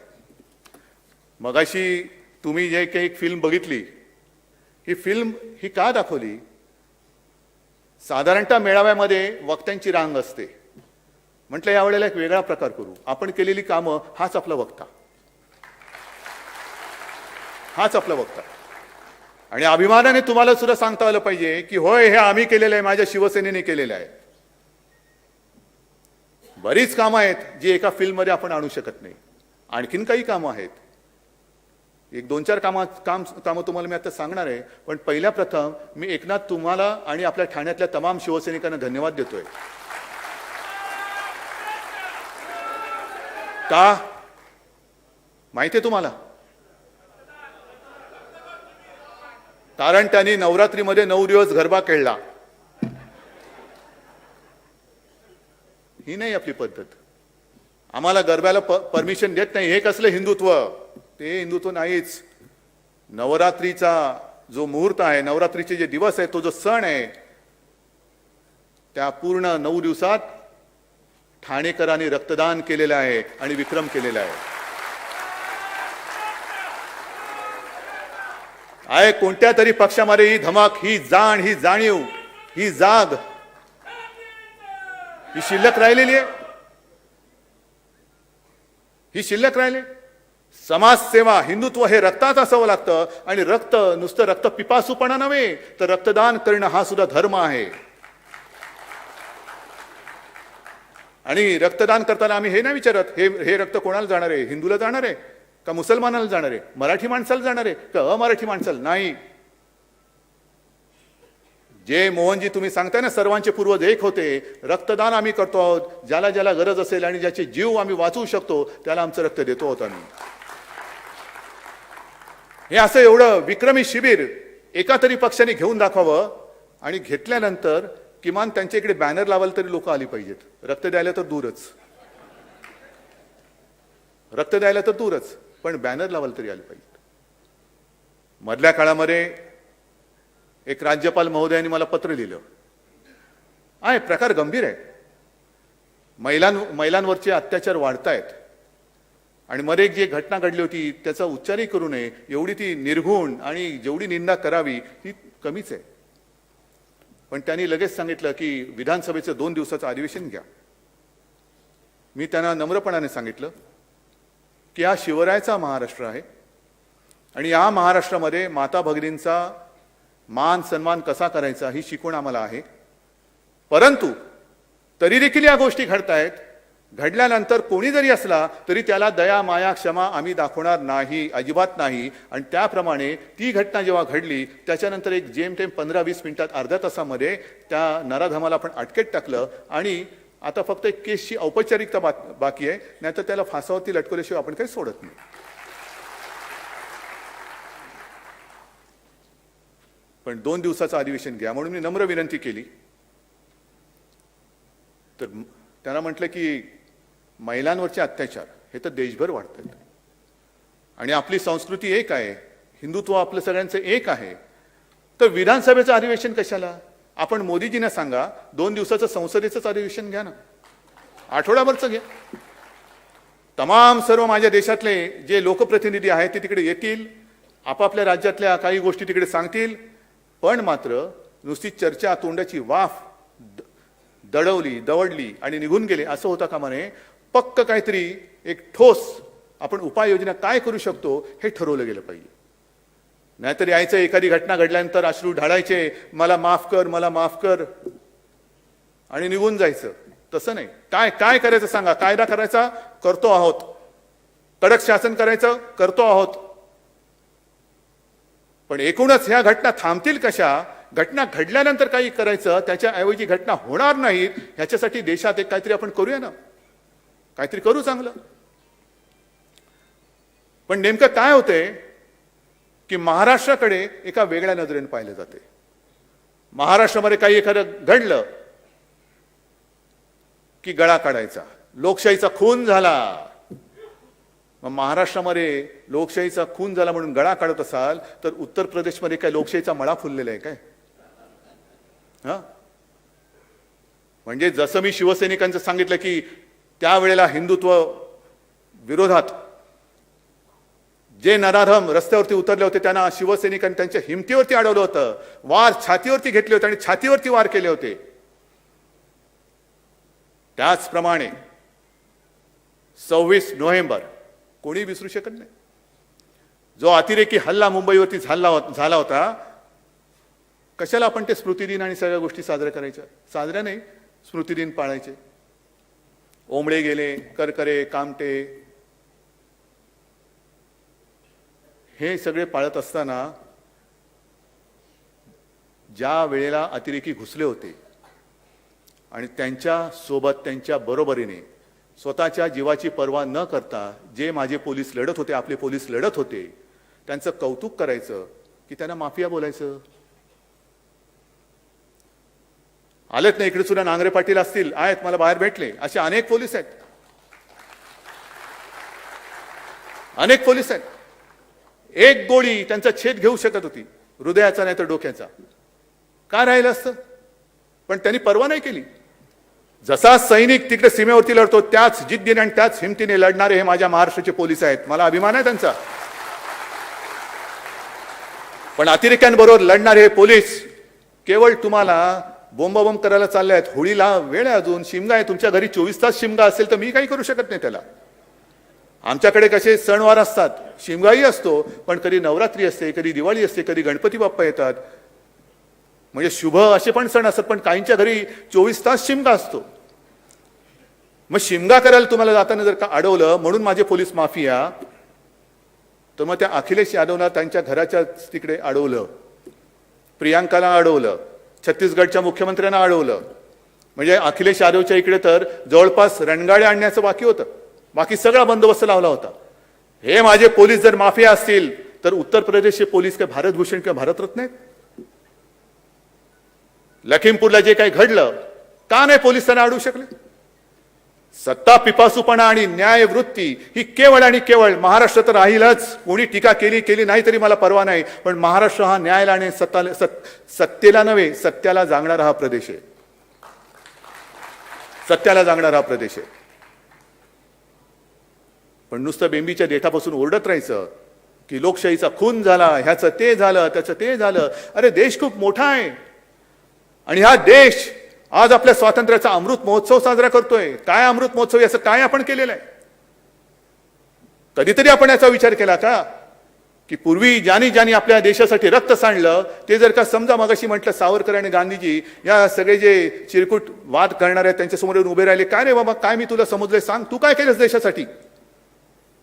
मगाशी तुम्ही जे काही एक फिल्म बघितली, ही फिल्म ही का दाखवली? साधारणतः मेळाव्यामध्ये वक्त्यांची रांग असते. म्हटलं यावेळेला एक वेगळा प्रकार करू. आपण केलेली कामं हाच आपला वक्ता, हाच आपला वक्ता. आणि अभिमानाने तुम्हाला सुद्धा सांगता आलं पाहिजे की होय हे आम्ही केलेलं आहे, माझ्या शिवसेनेने केलेलं आहे. बरीच कामं आहेत जी एका फिल्ममध्ये आपण आणू शकत नाही. आणखीन काही कामं आहेत, एक 2-4 कामं तुम्हाला मी आता सांगणार आहे. पण पहिल्या प्रथम मी एकनाथ तुम्हाला आणि आपल्या ठाण्यातल्या तमाम शिवसैनिकांना धन्यवाद देतोय. का माहिती आहे तुम्हाला? कारण त्यांनी नवरात्रीमध्ये 9 दिवस गरबा खेळला. ही नाही आपली पद्धत. आम्हाला गरब्याला परमिशन देत नाही. हे कसलं हिंदुत्व? ते हिंदुत्व नाहीच. नवरात्रीचा जो मुहूर्त आहे, नवरात्रीचे जे दिवस आहे, तो जो सण आहे, त्या पूर्ण 9 दिवसात ठाणेकरांनी रक्तदान केलेलं आहे आणि विक्रम केलेला आहे. कोणत्या तरी पक्षामध्ये ही धमक, ही जाण, ही जाणीव, ही जाग ही शिल्लक राहिलेली आहे. ही शिल्लक राहिली. समाजसेवा, हिंदुत्व हे रक्तात असावं लागतं. आणि रक्त नुसतं रक्त पिपासूपणा नव्हे, तर रक्तदान करणं हा सुद्धा धर्म आहे. आणि रक्तदान करताना आम्ही हे नाही विचारत, हे रक्त कोणाला जाणार आहे? हिंदूला जाणार आहे का मुसलमानाला जाणार आहे? मराठी माणसाला जाणार आहे का अमराठी माणसाला? नाही. जे मोहनजी तुम्ही सांगताय ना, सर्वांचे पूर्वज एक होते. रक्तदान आम्ही करतो आहोत. ज्याला ज्याला गरज असेल आणि ज्याचे जीव आम्ही वाचवू शकतो त्याला आमचं रक्त देतो आहोत आम्ही. हे असं एवढं विक्रमी शिबिर एका तरी पक्षाने घेऊन दाखवावं. आणि घेतल्यानंतर किमान त्यांच्या इकडे बॅनर लावायला तरी लोक आली पाहिजेत. रक्त द्यायला तर दूरच, रक्त द्यायला तर दूरच, पण बॅनर लावायला तरी आले पाहिजेत. मधल्या काळामध्ये एक राज्यपाल महोदयांनी मला पत्र लिहिलं आहे. प्रकार गंभीर आहे. महिलांवरचे अत्याचार वाढतायत. आणि मध्ये एक जी घटना घडली होती त्याचा उच्चारही करू नये एवढी ती निर्घुण आणि जेवढी निंदा करावी ती कमीच आहे. पण त्यांनी लगेच सांगितलं की विधानसभेचं 2 दिवसाचं अधिवेशन घ्या. मी त्यांना नम्रपणाने सांगितलं की हा शिवरायाचा महाराष्ट्र आहे आणि या महाराष्ट्रामध्ये माता भगिनींचा मान सन्मान कसा करायचा ही शिकवण आम्हाला आहे. परंतु तरी देखील या गोष्टी घडतायत. घडल्यानंतर कोणी जरी असला तरी त्याला दया माया क्षमा आम्ही दाखवणार नाही, अजिबात नाही. आणि त्याप्रमाणे ती घटना जेव्हा घडली त्याच्यानंतर एक जेमतेम 15-20 मिनिटात, अर्ध्या तासामध्ये त्या नराधमाला आपण अटकेत टाकलं. आणि आता फक्त एक केसची औपचारिकता बाकी आहे, नाहीतर त्याला फासावरती लटकवल्याशिवाय आपण काही सोडत नाही. पण 2 दिवसाचं अधिवेशन घ्या म्हणून मी नम्र विनंती केली. तर त्यांना म्हटलं की महिलांवरचे अत्याचार हे तर देशभर वाढत आहेत आणि आपली संस्कृती एक आहे, हिंदुत्व आपलं सगळ्यांचं एक आहे. तर विधानसभेचं अधिवेशन कशाला? आपण मोदीजींना सांगा 2 दिवसाचं संसदेचं अधिवेशन घ्या ना, आठवडाभरचं घ्या. तमाम सर्व माझ्या देशातले जे लोकप्रतिनिधी आहेत ते तिकडे येतील, आपापल्या राज्यातल्या काही गोष्टी तिकडे सांगतील. पण मात्र नुसती चर्चा, तोंडाची वाफ दवडली आणि निघून गेले असं होता कामा नये. पक्क काहीतरी एक ठोस आपण उपाययोजना काय करू शकतो हे ठरवलं गेलं पाहिजे. नाहीतर यायचं एखादी घटना घडल्यानंतर अश्रू ढाळायचे, मला माफ कर, मला माफ कर, आणि निघून जायचं. तसं नाही. काय करायचं सांगा. कायदा करायचा करतो आहोत, कडक शासन करायचं करतो आहोत. पण एकूणच ह्या घटना थांबतील कशा? घटना घडल्यानंतर काही करायचं, त्याच्याऐवजी घटना होणार नाहीत ह्याच्यासाठी देशात एक काहीतरी आपण करूया ना, काहीतरी करू चांगलं. पण नेमकं काय होतंय की महाराष्ट्राकडे एका वेगळ्या नजरेने पाहिलं जाते. महाराष्ट्रामध्ये काही एखादं घडलं की गळा काढायचा, लोकशाहीचा खून झाला. मग महाराष्ट्रामध्ये लोकशाहीचा खून झाला म्हणून गळा काढत असाल तर उत्तर प्रदेशमध्ये काय लोकशाहीचा मळा फुललेला आहे काय? म्हणजे जसं मी शिवसैनिकांचं सांगितलं की त्यावेळेला हिंदुत्व विरोधात जे नराधम रस्त्यावरती उतरले होते त्यांना शिवसैनिकांनी त्यांच्या हिमतीवरती अडवलं होतं, वार छातीवरती घेतले होते आणि छातीवरती वार केले होते. त्याचप्रमाणे 26 नोव्हेंबर कोणी विसरू शकत नाही. जो अतिरेकी हल्ला मुंबईवरती झाला होता, कशाला आपण ते स्मृतिदिन आणि सगळ्या गोष्टी साजऱ्या करायच्या? साजऱ्या नाही, स्मृतिदिन पाळायचे. ओंबळे गेले, करकरे, कामटे हे सगळे पाळत असताना ज्या वेळेला अतिरेकी घुसले होते आणि त्यांच्या सोबत त्यांच्या बरोबरीने स्वतःच्या जीवाची पर्वा न करता जे माझे पोलीस लढत होते, आपले पोलीस लढत होते, त्यांचं कौतुक करायचं, की त्यांना माफिया बोलायचं? आलेत ना इकडे सुद्धा, नांगरे पाटील असतील, आहेत, मला बाहेर भेटले, असे अनेक पोलीस आहेत, अनेक पोलीस आहेत. एक गोळी त्यांचा छेद घेऊ शकत होती, हृदयाचा नाही तर डोक्याचा. काय राहिलं असतं? पण त्यांनी पर्वा नाही केली. जसा सैनिक तिकडे सीमेवरती लढतो त्याच जिद्दीने आणि त्याच हिमतीने लढणारे हे माझ्या महाराष्ट्राचे पोलीस आहेत. मला अभिमान आहे त्यांचा. पण अतिरेक्यांबरोबर लढणारे हे पोलीस केवळ तुम्हाला बोंबाबोंब करायला चालले आहेत. होळीला वेळ आहे, अजून शिमगा आहे, तुमच्या घरी 24 तास शिमगा असेल तर मी काही करू शकत नाही त्याला. आमच्याकडे कसे सणवार असतात, शिमगाही असतो, पण कधी नवरात्री असते, कधी दिवाळी असते, कधी गणपती बाप्पा येतात, म्हणजे शुभ असे पण सण असतात. पण काहींच्या घरी 24 तास शिमगा असतो. मग शिमगा करायला तुम्हाला जाताना जर का अडवलं म्हणून माझे पोलीस माफिया, तर मग त्या अखिलेश यादवला त्यांच्या घराच्या तिकडे अडवलं, प्रियांकाला अडवलं, छत्तीसगडच्या मुख्यमंत्र्यांना अडवलं. म्हणजे अखिलेश यादवच्या इकडे तर जवळपास रणगाड्या आणण्याचं बाकी होतं, बाकी सगळा बंदोबस्त लावला होता. हे माझे पोलीस जर माफिया असतील तर उत्तर प्रदेशचे पोलीस काय भारतभूषण किंवा भारतरत्न आहेत? लखीमपूरला जे काही घडलं, का नाही पोलीस त्यांना अडवू शकले? सत्ता पिपासूपणा आणि न्यायवृत्ती ही केवळ आणि केवळ महाराष्ट्रात राहीलच. कोणी टीका केली नाही तरी मला परवा नाही, पण महाराष्ट्र हा न्यायाला आणि सत्तेला नव्हे, सत्याला जागणारा हा प्रदेश आहे. सत्याला जागणारा हा प्रदेश आहे. पण नुसतं बेंबीच्या देठापासून ओरडत राहायचं की लोकशाहीचा खून झाला, ह्याचं ते झालं, त्याचं ते झालं. अरे देश खूप मोठा आहे आणि हा देश आज आपल्या स्वातंत्र्याचा अमृत महोत्सव साजरा करतोय. काय अमृत महोत्सव, याचं काय आपण केलेलं आहे? कधीतरी आपण याचा विचार केला का की पूर्वी ज्यांनी आपल्या देशासाठी रक्त सांडलं ते जर का समजा, मगाशी म्हटलं सावरकर आणि गांधीजी या सगळे जे चिरकुट वाद करणार आहेत त्यांच्यासमोर येऊन उभे राहिले, काय रे बाबा, काय मी तुला समजलंय, सांग तू काय केलंस देशासाठी?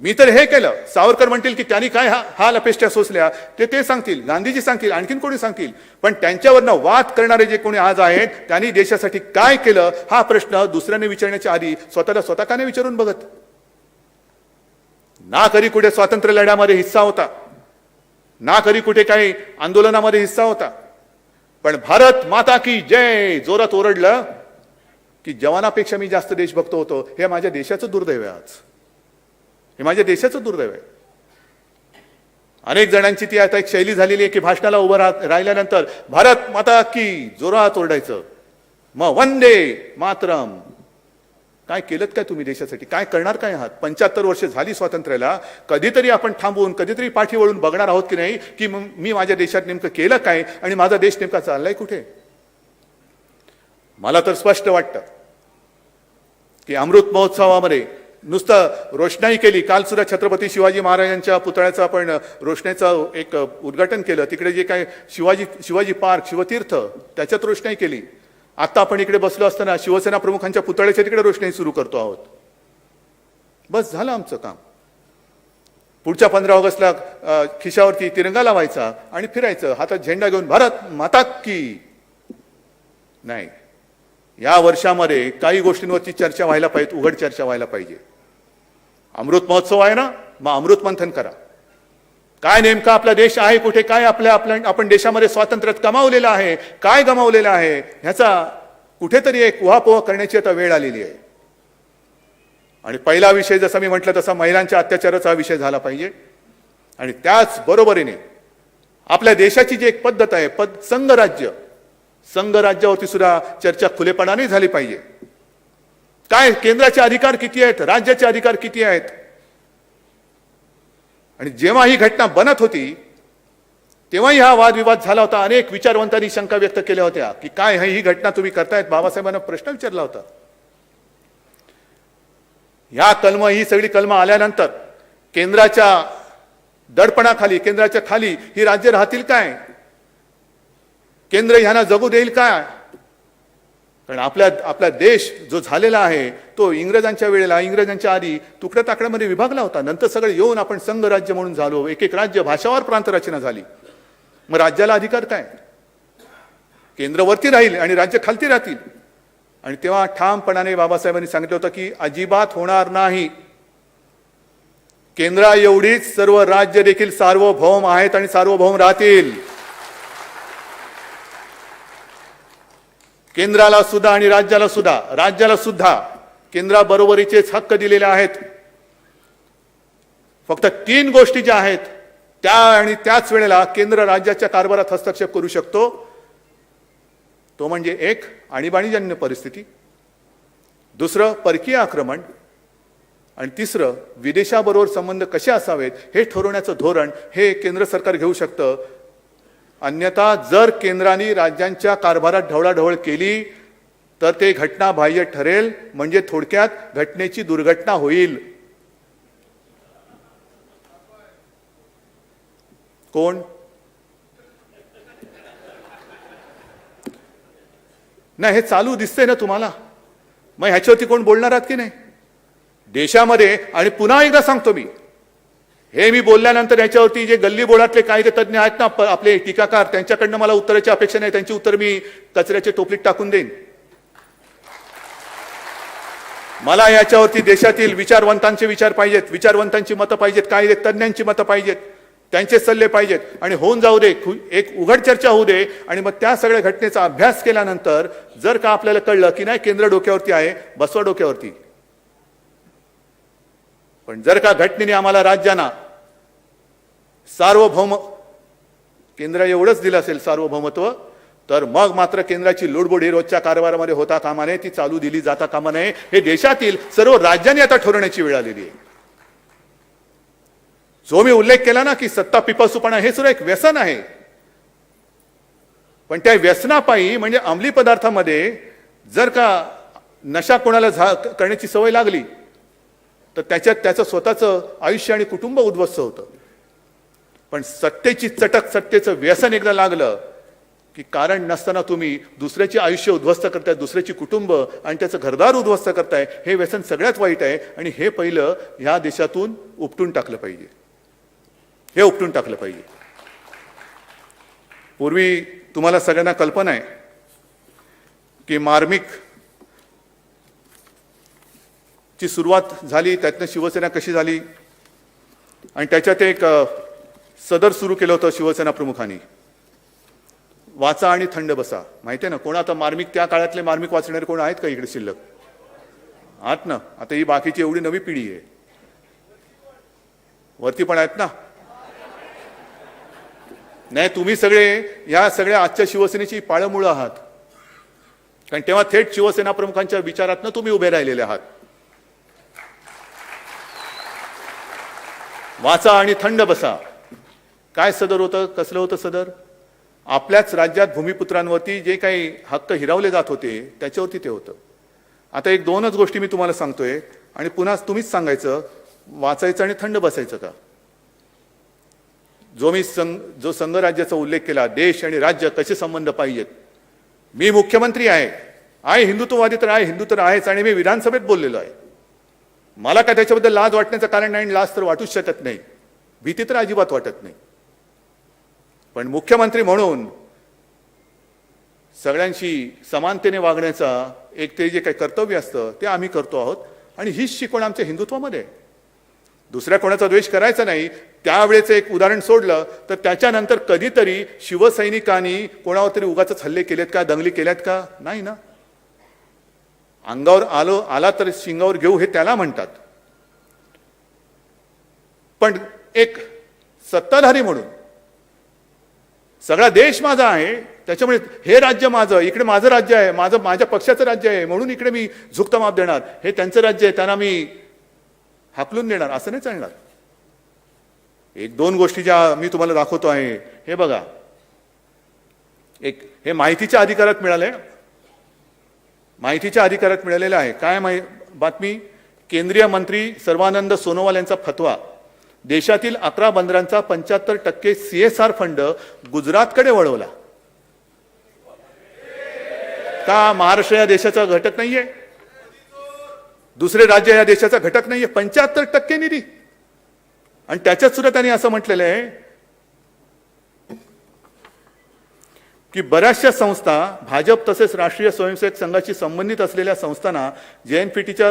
मी तर हे केलं. सावरकर म्हणतील की त्यांनी काय हाल अपेष्टा सोसल्या, ते सांगतील, गांधीजी सांगतील, आणखीन कोणी सांगतील. पण त्यांच्यावरनं वाद करणारे जे कोणी आज आहेत त्यांनी देशासाठी काय केलं हा प्रश्न दुसऱ्याने विचारण्याच्या आधी स्वतः का नाही विचारून बघत? ना कधी कुठे स्वातंत्र्य लढ्यामध्ये हिस्सा होता, ना कधी कुठे काही आंदोलनामध्ये हिस्सा होता. पण भारत माता की जय जोरात ओरडलं की जवानापेक्षा मी जास्त देशभक्त होतो. हे माझ्या देशाचं दुर्दैव आहे. आज हे माझ्या देशाचं दुर्दैव आहे. अनेक जणांची ती आता एक शैली झालेली आहे की भाषणाला उभं राहिल्यानंतर भारत माता की जोरात ओरडायचं, मग वंदे मातरम. काय केलं काय तुम्ही देशासाठी? काय करणार काय आहात? 75 वर्ष झाली स्वातंत्र्याला. कधीतरी आपण थांबून कधीतरी पाठी वळून बघणार आहोत की नाही की मी माझ्या देशात नेमकं केलं काय आणि माझा देश नेमका चाललाय कुठे? मला तर स्पष्ट वाटतं की अमृत महोत्सवामध्ये नुसतं रोषणाई केली. काल सुद्धा छत्रपती शिवाजी महाराजांच्या पुतळ्याचं आपण रोषणाईचं एक उद्घाटन केलं. तिकडे जे काय शिवाजी पार्क, शिवतीर्थ, त्याच्यात रोषणाई केली. आता आपण इकडे बसलो असताना शिवसेना प्रमुखांच्या पुतळ्याच्या तिकडे रोषणाई सुरू करतो आहोत. बस झालं आमचं काम. पुढच्या 15 ऑगस्टला खिशावरती तिरंगा लावायचा आणि फिरायचं हातात झेंडा घेऊन, भारत माता की. नाही, या वर्षामध्ये काही गोष्टींवरची चर्चा व्हायला पाहिजे, उघड चर्चा व्हायला पाहिजे. अमृत महोत्सव आहे ना, मग अमृत मंथन करा. काय नेमका आपला देश आहे कुठे, काय आपण देशामध्ये स्वातंत्र्य कमावलेलं आहे, काय गमावलेलं आहे, ह्याचा कुठेतरी एक उहापोह करण्याची आता वेळ आलेली आहे. आणि पहिला विषय जसा मी म्हटलं तसा महिलांच्या अत्याचाराचा विषय झाला पाहिजे. आणि त्याच बरोबरीने आपल्या देशाची जी एक पद्धत आहे, संघराज्यावरती सुद्धा चर्चा खुलेपणाने झाली पाहिजे. काय केंद्राचे अधिकार किती आहेत, राज्याचे अधिकार किती आहेत. आणि जेव्हा ही घटना बनत होती तेव्हाही हा वादविवाद झाला होता. अनेक विचारवंतांनी शंका व्यक्त केल्या होत्या की काय ही घटना तुम्ही करतायत. बाबासाहेबांना प्रश्न विचारला होता. ही सगळी कलमं आल्यानंतर केंद्राच्या दडपणाखाली, केंद्राच्या खाली ही राज्य राहतील काय? केंद्र ह्यांना जगू देईल काय? कारण आपला देश जो झालेला आहे तो इंग्रजांच्या वेळेला, इंग्रजांच्या आधी तुकड्या ताकड्यामध्ये विभागला होता. नंतर सगळे येऊन आपण संघ राज्य म्हणून झालो. एक राज्य, भाषावर प्रांत रचना झाली. मग राज्याला अधिकार काय? केंद्रवरती राहील आणि राज्य खालती राहतील. आणि तेव्हा ठामपणाने बाबासाहेबांनी सांगितलं होतं की अजिबात होणार नाही. केंद्रा एवढीच सर्व राज्य देखील सार्वभौम आहेत आणि सार्वभौम राहतील. केंद्राला सुद्धा आणि राज्याला सुद्धा केंद्राबरोबरीचेच हक्क दिलेले आहेत. फक्त 3 गोष्टी ज्या आहेत त्या आणि त्याच वेळेला केंद्र राज्याच्या कारभारात हस्तक्षेप करू शकतो. तो म्हणजे 1 आणीबाणीजन्य परिस्थिती, दुसरं परकीय आक्रमण आणि तिसरं विदेशाबरोबर संबंध कसे असावेत हे ठरवण्याचं धोरण हे केंद्र सरकार घेऊ शकतं. अन्यथा जर केंद्राने राज्यांच्या कारभारात ढवळाढवळ केली तर ते घटनाबाह्य ठरेल, म्हणजे थोडक्यात घटनेची दुर्घटना होईल. कोण? नाही, हे चालू दिसतंय ना तुम्हाला. मग ह्याच्यावरती कोण बोलणार आहात की नाही देशामध्ये? आणि पुन्हा एकदा सांगतो मी, हे मी बोलल्यानंतर याच्यावरती जे गल्ली बोळातले कायदे तज्ञ आहेत ना आपले टीकाकार, त्यांच्याकडनं मला उत्तराची अपेक्षा नाही. त्यांची उत्तर मी कचऱ्याच्या टोपलीत टाकून देईन. मला याच्यावरती देशातील विचारवंतांचे विचार पाहिजेत, विचारवंतांची मतं पाहिजेत, कायदे तज्ञांची मतं पाहिजेत, त्यांचे सल्ले पाहिजेत. आणि होऊन जाऊ दे, एक उघड चर्चा होऊ दे. आणि मग त्या सगळ्या घटनेचा अभ्यास केल्यानंतर जर का आपल्याला कळलं की नाही केंद्र डोक्यावरती आहे, बसवा डोक्यावरती. पण जर का घटनेने आम्हाला राज्यांना सार्वभौम केंद्र एवढंच दिलं असेल सार्वभौमत्व, तर मग मात्र केंद्राची लुडबुड रोजच्या कारभारामध्ये होता कामा नये, ती चालू दिली जाता कामा नये. हे देशातील सर्व राज्यांनी आता ठरवण्याची वेळ आलेली आहे. जो मी उल्लेख केला ना की सत्ता पिपासूपणा, हे सुद्धा एक व्यसन आहे. पण त्या व्यसनापायी म्हणजे अंमली पदार्थामध्ये जर का नशा कोणाला करण्याची सवय लागली तर त्याच्यात त्याचं स्वतःचं आयुष्य आणि कुटुंब उद्ध्वस्त होतं. पण सत्तेची चटक, सत्तेचं व्यसन एकदा लागलं की कारण नसताना तुम्ही दुसऱ्याचे आयुष्य उद्ध्वस्त करताय, दुसऱ्याची कुटुंब आणि त्याचं घरदार उद्ध्वस्त करताय. हे व्यसन सगळ्यात वाईट आहे आणि हे पहिलं ह्या देशातून उपटून टाकलं पाहिजे. हे उपटून टाकलं पाहिजे. पूर्वी तुम्हाला सगळ्यांना कल्पना आहे की मार्मिक ची सुरुवात झाली, त्यातनं शिवसेना कशी झाली आणि त्याच्यात एक सदर सुरू केलं होतं शिवसेना प्रमुखांनी, वाचा आणि थंड बसा. माहिती आहे ना कोण? आता मार्मिक, त्या काळातले मार्मिक वाचणारे कोण आहेत का इकडे शिल्लक? आहात ना? आता ही बाकीची एवढी नवी पिढी आहे, वरती पण आहेत ना? नाही, तुम्ही सगळे या सगळ्या आजच्या शिवसेनेची पाळमुळं आहात, कारण तेव्हा थेट शिवसेना प्रमुखांच्या विचारातनं तुम्ही उभे राहिलेले आहात. वाचा आणि थंड बसा. काय सदर होतं? कसलं होतं सदर? आपल्याच राज्यात भूमिपुत्रांवरती जे काही हक्क हिरावले जात होते त्याच्यावरती ते होतं. आता एक 2च गोष्टी मी तुम्हाला सांगतोय आणि पुन्हा तुम्हीच सांगायचं, वाचायचं आणि थंड बसायचं का? जो संघ राज्याचा उल्लेख केला, देश आणि राज्य कसे संबंध पाहिजेत. मी मुख्यमंत्री आहे, हिंदुत्ववादी तर आहे, हिंदू तर आहेच, आणि मी विधानसभेत बोललेलो आहे. मला काय त्याच्याबद्दल लाज वाटण्याचं कारण नाही, लाज तर वाटूच शकत नाही, भीती तर अजिबात वाटत नाही. पण मुख्यमंत्री म्हणून सगळ्यांशी समानतेने वागण्याचा एक ते जे काही कर्तव्य असतं ते आम्ही करतो आहोत. आणि हीच शिकवण आमच्या हिंदुत्वामध्ये आहे. दुसऱ्या कोणाचा द्वेष करायचा नाही. त्यावेळेचं एक उदाहरण सोडलं तर त्याच्यानंतर कधीतरी शिवसैनिकांनी कोणावर तरी उगाच हल्ले केलेत का, दंगली केल्यात का? नाही ना. अंगावर आला तर शिंगावर घेऊ, हे त्याला म्हणतात. पण एक सत्ताधारी म्हणून सगळा देश माझा आहे, त्याच्यामुळे हे राज्य माझं, इकडे माझं राज्य आहे, माझ्या पक्षाचं राज्य आहे, म्हणून इकडे मी झुकतं माप देणार. हे त्यांचं राज्य आहे, त्यांना मी हाकलून देणार, असं नाही चालणार. 1-2 गोष्टी ज्या मी तुम्हाला दाखवतो आहे, हे बघा. हे माहितीच्या अधिकारात मिळालंय, माहितीच्या अधिकारात मिळालेलं आहे. काय बातमी? केंद्रीय मंत्री सर्वानंद सोनोवाल यांचा फतवा, देशातील 11 बंदरांचा 75% CSR फंड गुजरातकडे वळवला. का महाराष्ट्र या देशाचा घटक नाहीये? दुसरे राज्य या देशाचा घटक नाहीये? 75% निधी. आणि त्याच्यात सुद्धा त्यांनी असं म्हटलेलं आहे, की बऱ्याचशा संस्था भाजप तसेच राष्ट्रीय स्वयंसेवक संघाशी संबंधित असलेल्या संस्थांना JNPTच्या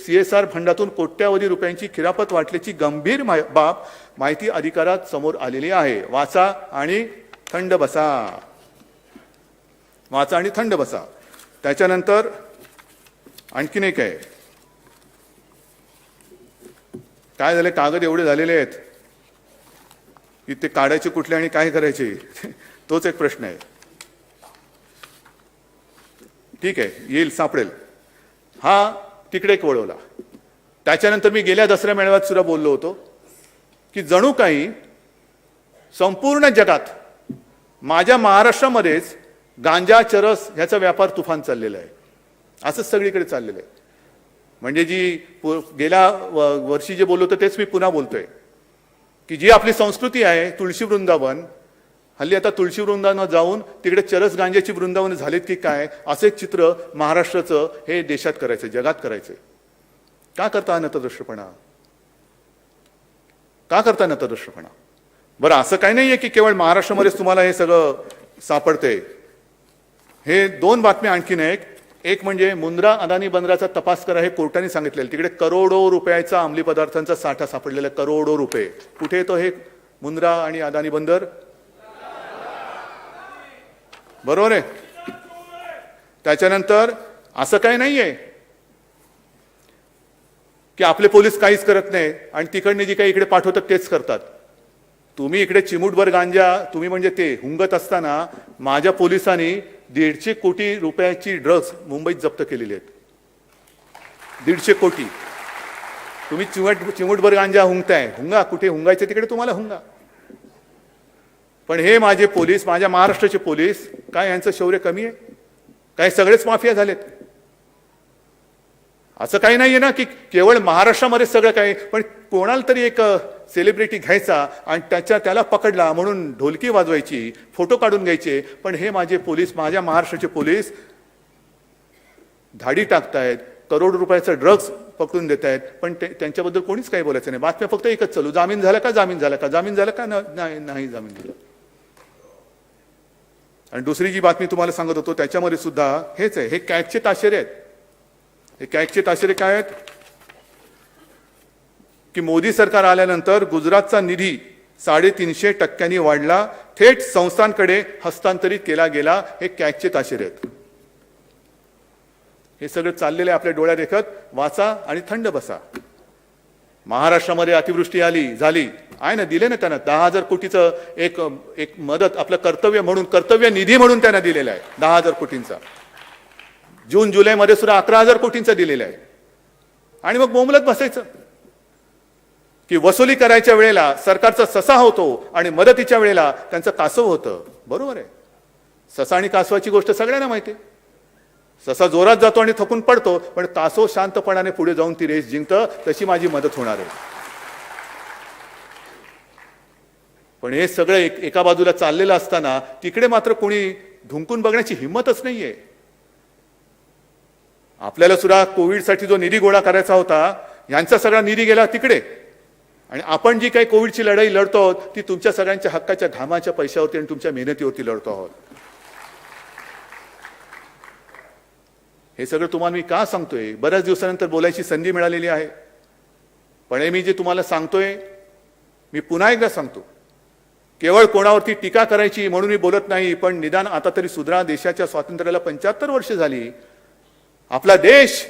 CSR फंडातून कोट्यावधी रुपयांची खिरापत वाटल्याची गंभीर बाब माहिती अधिकारात समोर आलेली आहे. वाचा आणि थंड बसा. वाचा आणि थंड बसा. त्याच्यानंतर आणखीन एक आहे. काय झाले, कागद एवढे झालेले आहेत की ते काढायचे कुठले आणि काय करायचे तोच एक प्रश्न आहे. ठीक आहे, येईल, सापडेल. हा तिकडे एक वळवला. त्याच्यानंतर मी गेल्या दसऱ्या मेळाव्यात सुद्धा बोललो होतो की जणू काही संपूर्ण जगात माझ्या महाराष्ट्रामध्येच गांजा चरस ह्याचा व्यापार तुफान चाललेला आहे. असंच सगळीकडे चाललेलं आहे. म्हणजे गेल्या वर्षी जे बोललो होतो तेच मी पुन्हा बोलतोय की जी आपली संस्कृती आहे तुळशी वृंदावन, हल्ली आता तुळशी वृंदावन जाऊन तिकडे चरस गांजाची वृंदावन झालीत की काय, असं एक चित्र महाराष्ट्राचं हे देशात करायचं, जगात करायचं. का करता नतदृष्टपणा? का करता नतदृष्टपणा? बरं, असं काही नाहीये की केवळ महाराष्ट्रामध्येच तुम्हाला हे सगळं सापडते. हे दोन बातम्या आणखीन एक म्हणजे मुंद्रा अदानी बंदराचा तपास करा, हे कोर्टाने सांगितलेलं. तिकडे करोडो रुपयाचा अंमली पदार्थांचा साठा सापडलेला, करोडो रुपये. कुठे येतो हे मुंद्रा आणि अदानी बंदर? बरोबर आहे. त्याच्यानंतर असं काही नाहीये की आपले पोलीस काहीच करत नाही आणि तिकडने जी काही इकडे पाठवतात तेच करतात. तुम्ही इकडे चिमूटभर गांजा तुम्ही म्हणजे ते हुंगत असताना माझ्या पोलिसांनी 150 कोटी रुपयाची ड्रग्ज मुंबईत जप्त केलेली आहेत. 150 कोटी. तुम्ही चिमूटभर गांजा हुंगताय. हुंगा, कुठे हुंगायचे तिकडे तुम्हाला हुंगा. पण हे माझे पोलीस, माझ्या महाराष्ट्राचे पोलीस, काय यांचं शौर्य कमी आहे? काय सगळेच माफिया झालेत? असं काही नाहीये ना की केवळ महाराष्ट्रामध्ये सगळं काही. पण कोणाला तरी एक सेलिब्रिटी घ्यायचा आणि त्याला पकडला म्हणून ढोलकी वाजवायची, फोटो काढून घ्यायचे. पण हे माझे पोलीस, माझ्या महाराष्ट्राचे पोलीस धाडी टाकतायत, करोड रुपयाचा ड्रग्ज पकडून देत आहेत. पण त्यांच्याबद्दल कोणीच काही बोलायचं नाही. बातम्या फक्त एकच चालू, जामीन झाला का, जामीन झाला का, जामीन झाला का, नाही जामीन झाला. आणि दुसरी जी बातमी तुम्हाला सांगत होतो त्याच्यामध्ये सुद्धा हेच आहे. हे कॅगचे ताशेरे आहेत. हे कॅगचे ताशेरे काय आहेत की मोदी सरकार आल्यानंतर गुजरातचा निधी 350% वाढला, थेट संस्थांकडे हस्तांतरित केला गेला. हे कॅगचे ताशेरे आहेत. हे सगळं चाललेलं आहे आपल्या डोळ्यात देखत. वाचा आणि थंड बसा. महाराष्ट्रामध्ये अतिवृष्टी झाली आहे ना, दिले ना त्यांना 10,000 कोटीचं एक मदत, आपलं कर्तव्य म्हणून, कर्तव्य निधी म्हणून त्यांना दिलेला आहे 10,000 कोटींचा. जून जुलैमध्ये सुद्धा 11,000 कोटींचा दिलेला आहे. आणि मग बोंबलत बसायचं की वसुली करायच्या वेळेला सरकारचा ससा होतो आणि मदतीच्या वेळेला त्यांचं कासव होतं. बरोबर आहे. ससा आणि कासवाची गोष्ट सगळ्यांना माहिती आहे. ससा जोरात जातो आणि थकून पडतो, पण कासव शांतपणाने पुढे जाऊन ती रेस जिंकतं. तशी माझी मदत होणार आहे. पण हे सगळं एका बाजूला चाललेलं असताना तिकडे मात्र कोणी ढुंकून बघण्याची हिंमतच नाहीये. आपल्याला सुद्धा कोविडसाठी जो निधी गोळा करायचा होता, यांचा सगळा निधी गेला तिकडे. आणि आपण जी काही कोविडची लढाई लढतो आहोत ती तुमच्या सगळ्यांच्या हक्काच्या घामाच्या पैशावरती आणि तुमच्या मेहनतीवरती लढतो आहोत. हे सगळं तुम्हाला मी का सांगतोय? बऱ्याच दिवसानंतर बोलायची संधी मिळालेली आहे. पण हे मी जे तुम्हाला सांगतोय, मी पुन्हा एकदा सांगतो, केवळ कोणावरती टीका करायची म्हणून मी बोलत नाही. पण निदान आता तरी सुधरा. देशाच्या स्वातंत्र्याला 75 वर्ष झाली. आपला देश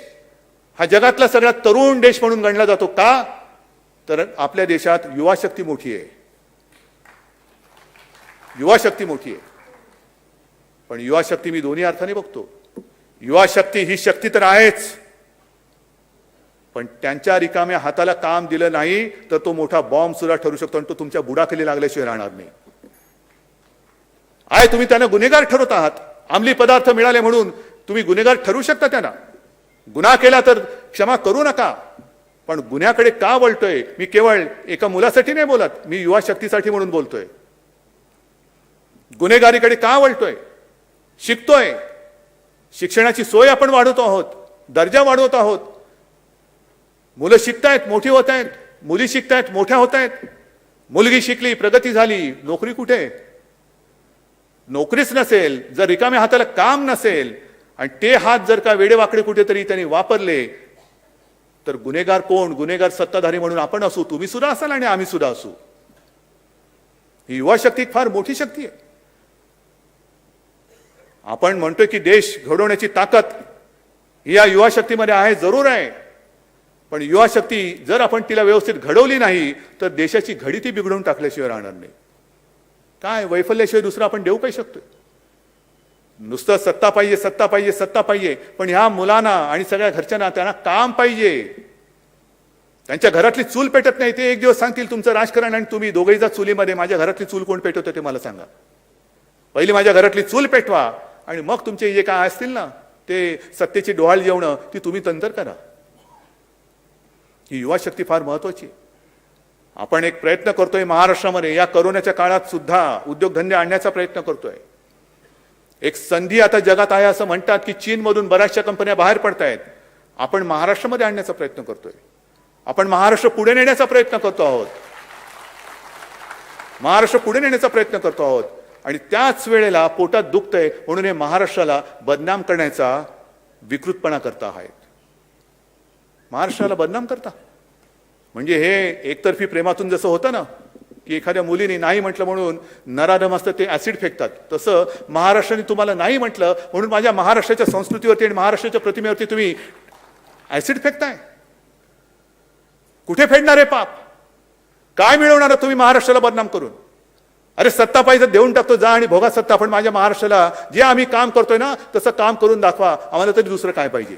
हा जगातला सगळ्यात तरुण देश म्हणून गणला जातो. का? तर आपल्या देशात युवा शक्ती मोठी आहे. युवा शक्ती मोठी आहे. पण युवा शक्ती मी दोन्ही अर्थाने बघतो. युवा शक्ती ही शक्ती तर आहेच, पण त्यांच्या रिकाम्या हाताला काम दिलं नाही तर तो मोठा बॉम्ब सुद्धा ठरू शकतो आणि तो तुमच्या बुडाखाली लागल्याशिवाय राहणार नाही. तुम्ही त्यांना गुन्हेगार ठरवत आहात. अंमली पदार्थ मिळाले म्हणून तुम्ही गुन्हेगार ठरू शकता. त्यांना गुन्हा केला तर क्षमा करू नका. पण गुन्ह्याकडे का वळतोय? मी केवळ एका मुलासाठी नाही बोलत, मी युवा शक्तीसाठी म्हणून बोलतोय. गुन्हेगारीकडे का वळतोय? शिकतोय. शिक्षणाची सोय आपण वाढवतो आहोत, दर्जा वाढवत आहोत. मुलं शिकतायत, मोठी होत आहेत. मुली शिकतायत, मोठ्या होत आहेत. मुलगी शिकली, प्रगती झाली. नोकरी कुठे? नोकरीच नसेल, जर रिकाम्या हाताला काम नसेल आणि ते हात जर का वेडेवाकडे कुठेतरी त्यांनी वापरले, तर गुन्हेगार कोण? गुन्हेगार सत्ताधारी म्हणून आपण असू, तुम्ही सुद्धा असाल आणि आम्ही सुद्धा असू. ही युवा शक्ती फार मोठी शक्ती आहे. आपण म्हणतोय की देश घडवण्याची ताकद ही या युवा शक्तीमध्ये आहे, जरूर आहे. पण युवा शक्ती जर आपण तिला व्यवस्थित घडवली नाही तर देशाची घडी ती बिघडवून टाकल्याशिवाय राहणार नाही. काय वैफल्याशिवाय दुसरं आपण देऊ काय शकतोय? नुसतं सत्ता पाहिजे, सत्ता पाहिजे, सत्ता पाहिजे, पण ह्या मुलांना आणि सगळ्या घरच्यांना त्यांना काम पाहिजे. त्यांच्या घरातली चूल पेटत नाही, ते एक दिवस सांगतील तुमचं राजकारण आणि तुम्ही दोघेही जा चुलीमध्ये. माझ्या घरातली चूल कोण पेटवतं ते मला सांगा. पहिली माझ्या घरातली चूल पेटवा आणि मग तुमचे जे काय असतील ना ते सत्तेची डोहाळ जेवणं ती तुम्ही तंतर करा. ही युवा शक्ती फार महत्वाची. आपण एक प्रयत्न करतोय महाराष्ट्रामध्ये या कोरोनाच्या काळात सुद्धा उद्योगधंदे आणण्याचा प्रयत्न करतोय. एक संधी आता जगात आहे असं म्हणतात की चीनमधून बऱ्याचशा कंपन्या बाहेर पडतायत. आपण महाराष्ट्रामध्ये आणण्याचा प्रयत्न करतोय. आपण महाराष्ट्र पुढे नेण्याचा प्रयत्न करतो आहोत. महाराष्ट्र पुढे नेण्याचा प्रयत्न करतो आहोत आणि त्याच वेळेला पोटात दुखतंय म्हणून हे महाराष्ट्राला बदनाम करण्याचा विकृतपणा करता आहेत. महाराष्ट्राला बदनाम करता म्हणजे हे एकतर्फी प्रेमातून जसं होतं ना की एखाद्या मुलीने नाही म्हटलं म्हणून नराधम असतं ते ऍसिड फेकतात, तसं महाराष्ट्राने तुम्हाला नाही म्हटलं म्हणून माझ्या महाराष्ट्राच्या संस्कृतीवरती आणि महाराष्ट्राच्या प्रतिमेवरती तुम्ही ऍसिड फेकताय. कुठे फेडणार आहे पाप? काय मिळवणार तुम्ही महाराष्ट्राला बदनाम करून? अरे सत्ता पाहिजे देऊन टाकतो, जा आणि भोगा सत्ता, पण माझ्या महाराष्ट्राला जे आम्ही काम करतोय ना तसं काम करून दाखवा. आम्हाला तरी दुसरं काय पाहिजे?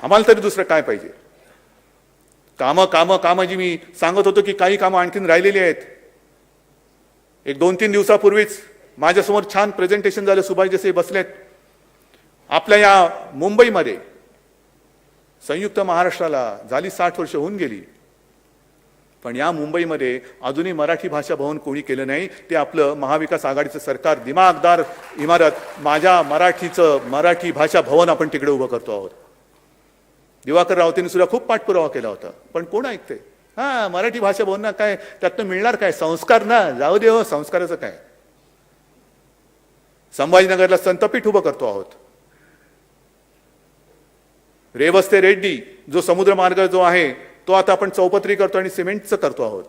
आम्हाला तरी दुसरं काय पाहिजे? कामं कामं कामं जी मी सांगत होतो की काही कामं आणखीन राहिलेली आहेत. एक 2-3 दिवसापूर्वीच माझ्यासमोर छान प्रेझेंटेशन झालं, सुभाष देसाई बसलेत. आपल्या या मुंबईमध्ये संयुक्त महाराष्ट्राला झाली 60 वर्ष होऊन गेली, पण या मुंबईमध्ये अजूनही मराठी भाषा भवन कोणी केलं नाही. ते आपलं महाविकास आघाडीचं सरकार दिमागदार इमारत माझ्या मराठी भाषा भवन आपण तिकडे उभं करतो आहोत. दिवाकर रावतेंनी सुद्धा खूप पाठपुरावा केला होता, पण कोण ऐकते? हा मराठी भाषा भवन ना काय त्यातनं मिळणार काय? संस्कार ना, जाऊ दे हो, संस्काराचं काय? संभाजीनगरला संतपीठ उभं करतो आहोत. रेवस ते रेड्डी जो समुद्र मार्ग जो आहे तो आता आपण चौपदरी करतो आणि सिमेंटचं करतो आहोत.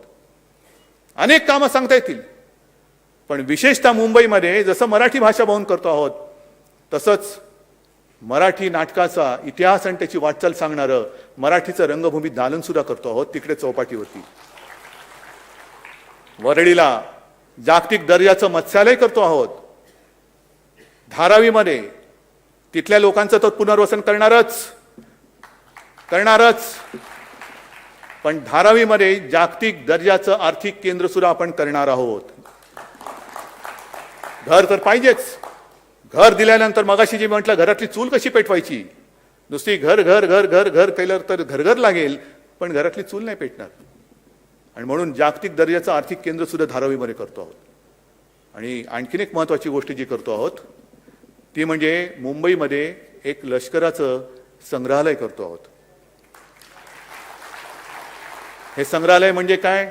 अनेक कामं सांगता येतील, पण विशेषतः मुंबईमध्ये जसं मराठी भाषा भवन करतो आहोत तसंच मराठी नाटकाचा इतिहास आणि त्याची वाटचाल सांगणारं मराठीचं रंगभूमी दालन सुद्धा करतो आहोत तिकडे चौपाटीवरती. वरळीला जागतिक दर्जाचं मत्स्यालय करतो आहोत. धारावीमध्ये तिथल्या लोकांचं तर पुनर्वसन करणारच, पण धारावीमध्ये जागतिक दर्जाचं आर्थिक केंद्र सुद्धा आपण करणार आहोत. घर तर पाहिजेच. घर दिल्यानंतर मगाशी जे म्हटलं घरातली चूल कशी पेटवायची? नुसती घर घर घर घर घर केलं तर घरघर लागेल, पण घरातली चूल नाही पेटणार. आणि म्हणून जागतिक दर्जाचं आर्थिक केंद्र सुद्धा धारावीमध्ये करतो आहोत. आणि आणखीन एक महत्वाची गोष्ट जी करतो आहोत ती म्हणजे मुंबईमध्ये एक लष्कराचं संग्रहालय करतो आहोत. हे संग्रहालय म्हणजे काय?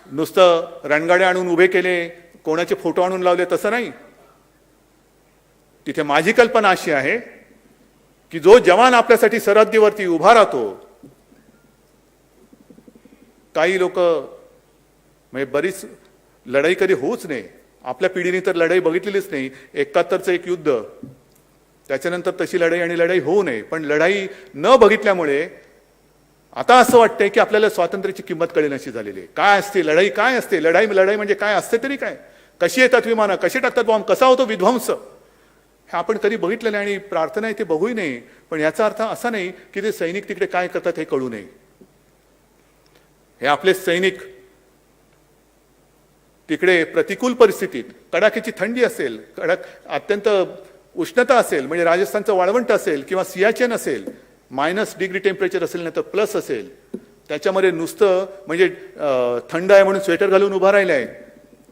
नुसतं रणगाडे आणून उभे केले, कोणाचे फोटो आणून लावले तसं नाही. तिथे माझी कल्पना अशी आहे की जो जवान आपल्यासाठी सरहद्दीवरती उभा राहतो, काही लोक म्हणजे बरीच लढाई कधी होऊच नाही, आपल्या पिढीने तर लढाई बघितलेलीच नाही. 71चं एक युद्ध, त्याच्यानंतर तशी लढाई होऊ नये, पण लढाई न बघितल्यामुळे आता असं वाटतंय की आपल्याला स्वातंत्र्याची किंमत कळेल अशी झालेली आहे. काय असते लढाई? काय असते लढाई? लढाई म्हणजे काय असते तरी काय? कशी येतात विमानं, कशी टाकतात बॉम्ब, कसा होतो विध्वंस, हे आपण कधी बघितलं नाही. आणि प्रार्थना आहे ते बघूही नाही, पण याचा अर्थ असा नाही की ते सैनिक तिकडे काय करतात हे कळू नये. हे आपले सैनिक तिकडे प्रतिकूल परिस्थितीत, कडाक्याची थंडी असेल, अत्यंत उष्णता असेल, म्हणजे राजस्थानचं वाळवंट असेल किंवा सियाचेन असेल, -डिग्री टेम्परेचर असेल नाही तर प्लस असेल, त्याच्यामध्ये नुसतं म्हणजे थंड आहे म्हणून स्वेटर घालून उभा राहिला आहे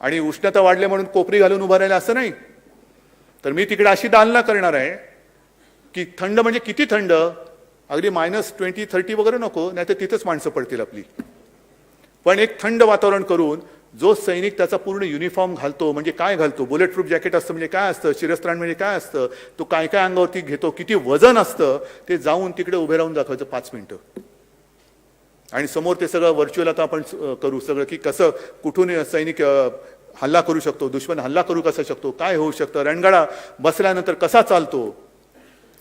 आणि उष्णता वाढले म्हणून कोपरी घालून उभा राहिला असं नाही. तर मी तिकडे अशी दालना करणार आहे की थंड म्हणजे किती थंड? अगदी -20-30 वगैरे नको, नाही तर तिथंच माणसं पडतील आपली. पण एक थंड वातावरण करून जो सैनिक त्याचा पूर्ण युनिफॉर्म घालतो, म्हणजे काय घालतो, बुलेट प्रूफ जॅकेट असतं म्हणजे काय असतं, शिरस्त्राण म्हणजे काय असतं, तो काय काय अंगावरती घेतो, किती वजन असतं, ते जाऊन तिकडे उभे राहून दाखवायचं 5 मिनिटं. आणि समोर ते सगळं व्हर्च्युअल आता आपण करू सगळं, की कसं कुठून सैनिक हल्ला करू शकतो, दुश्मन हल्ला करू कसा शकतो, काय होऊ शकतं, रणगाडा बसल्यानंतर कसा चालतो,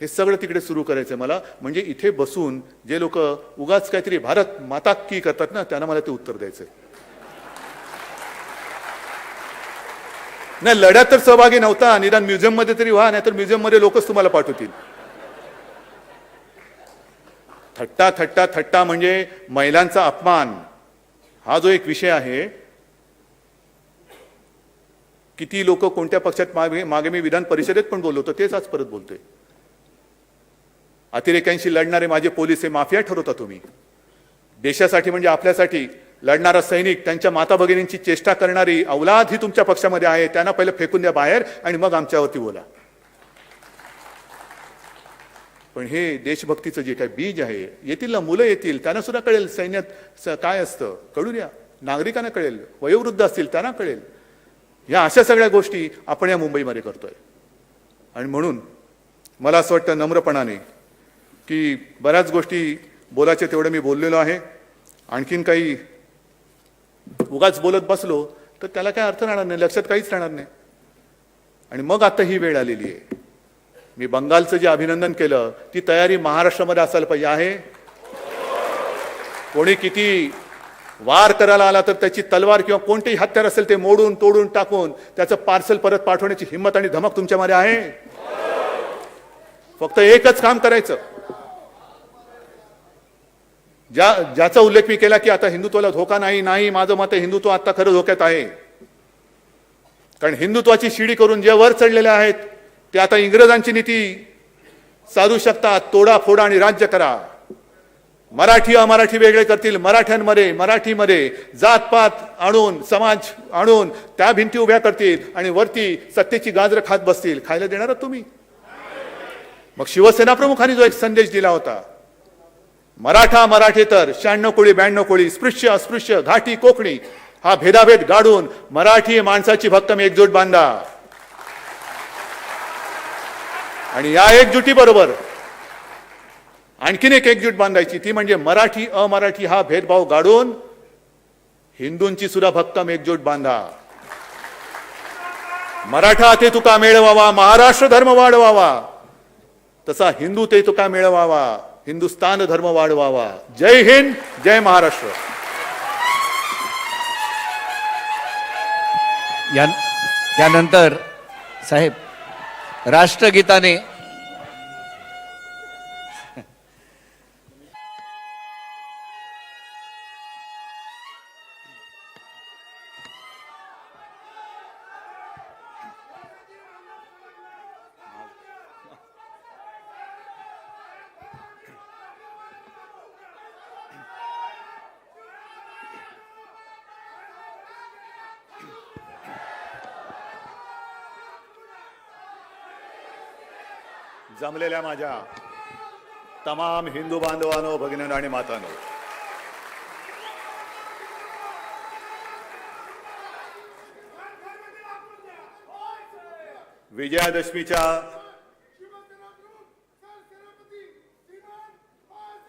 हे सगळं तिकडे सुरू करायचं मला. म्हणजे इथे बसून जे लोक उगाच काहीतरी भारत माता की करतात ना, त्यांना मला ते उत्तर द्यायचंय. नाही, लढ्यात तर सहभागी नव्हता, निदान म्युझियम मध्ये तरी व्हा, नाहीतर म्युझियम मध्ये लोकच तुम्हाला पाठवतील. थट्टा थट्टा थट्टा म्हणजे महिलांचा अपमान हा जो एक विषय आहे. किती लोक कोणत्या पक्षात मागे मी विधान परिषदेत पण बोललो होतो, तेच आज परत बोलतोय. अतिरेक्यांशी लढणारे माझे पोलीस हे माफिया ठरवता तुम्ही. देशासाठी म्हणजे आपल्यासाठी लढणारा सैनिक, त्यांच्या माता भगिनींची चेष्टा करणारी औलाद ही तुमच्या पक्षामध्ये आहे, त्यांना पहिले फेकून द्या बाहेर आणि मग आमच्यावरती बोला. पण हे देशभक्तीचं जे काही बीज आहे, येतील ना मुलं येतील, त्यांना सुद्धा कळेल सैन्यात काय असतं, कळू द्या. नागरिकांना कळेल, वयोवृद्ध असतील त्यांना कळेल. या अशा सगळ्या गोष्टी आपण या मुंबईमध्ये करतोय. आणि म्हणून मला असं वाटतं नम्रपणाने की बऱ्याच गोष्टी बोलायचे तेवढं मी बोललेलो आहे. आणखीन काही उगाच बोलत बसलो तर त्याला काय अर्थ राहणार नाही, लक्षात काहीच राहणार नाही. आणि मग आता ही वेळ आलेली आहे. मी बंगालचं जे अभिनंदन केलं, ती तयारी महाराष्ट्रामध्ये असायला पाहिजे आहे. कोणी किती वार करायला आला तर त्याची तलवार किंवा कोणतेही हत्यार असेल ते मोडून तोडून टाकून त्याचं पार्सल परत पाठवण्याची हिंमत आणि धमक तुमच्यामध्ये आहे. फक्त एकच काम करायचं, ज्याचा उल्लेख मी केला की आता हिंदुत्वाला धोका नाही, माझं मत आहे हिंदुत्व आता खरं धोक्यात आहे. कारण हिंदुत्वाची शिडी करून जे वर चढलेले आहेत ते आता इंग्रजांची नीती साधू शकतात, तोडा फोडा आणि राज्य करा. मराठी अमराठी वेगळे करतील, मराठीमध्ये जातपात आणून, समाज आणून त्या भिंती उभ्या करतील आणि वरती सत्तेची गाजरं खात बसतील. खायला देणार तुम्ही? मग शिवसेना प्रमुखांनी जो एक संदेश दिला होता, मराठेतर 96 कोळी 92 कोळी, स्पृश्य अस्पृश्य घाटी कोकणी हा भेदाभेद गाडून मराठी माणसाची भक्कम एकजूट बांधा. आणि या एकजुटी बरोबर आणखीन एक एकजूट बांधायची, ती म्हणजे मराठी अमराठी हा भेदभाव गाडून हिंदूंची सुद्धा भक्कम एकजूट बांधा. मराठा ते तुका मिळवावा, महाराष्ट्र धर्म वाढवावा, तसा हिंदू ते तुका मिळवावा, हिंदुस्तान धर्म वाढवावा. जय हिंद, जय महाराष्ट्र. यानंतर साहेब राष्ट्रगीताने जमलेल्या माझ्या तमाम हिंदू बांधवांनो, भगिनींनो आणि मातांनो, विजयादशमीच्या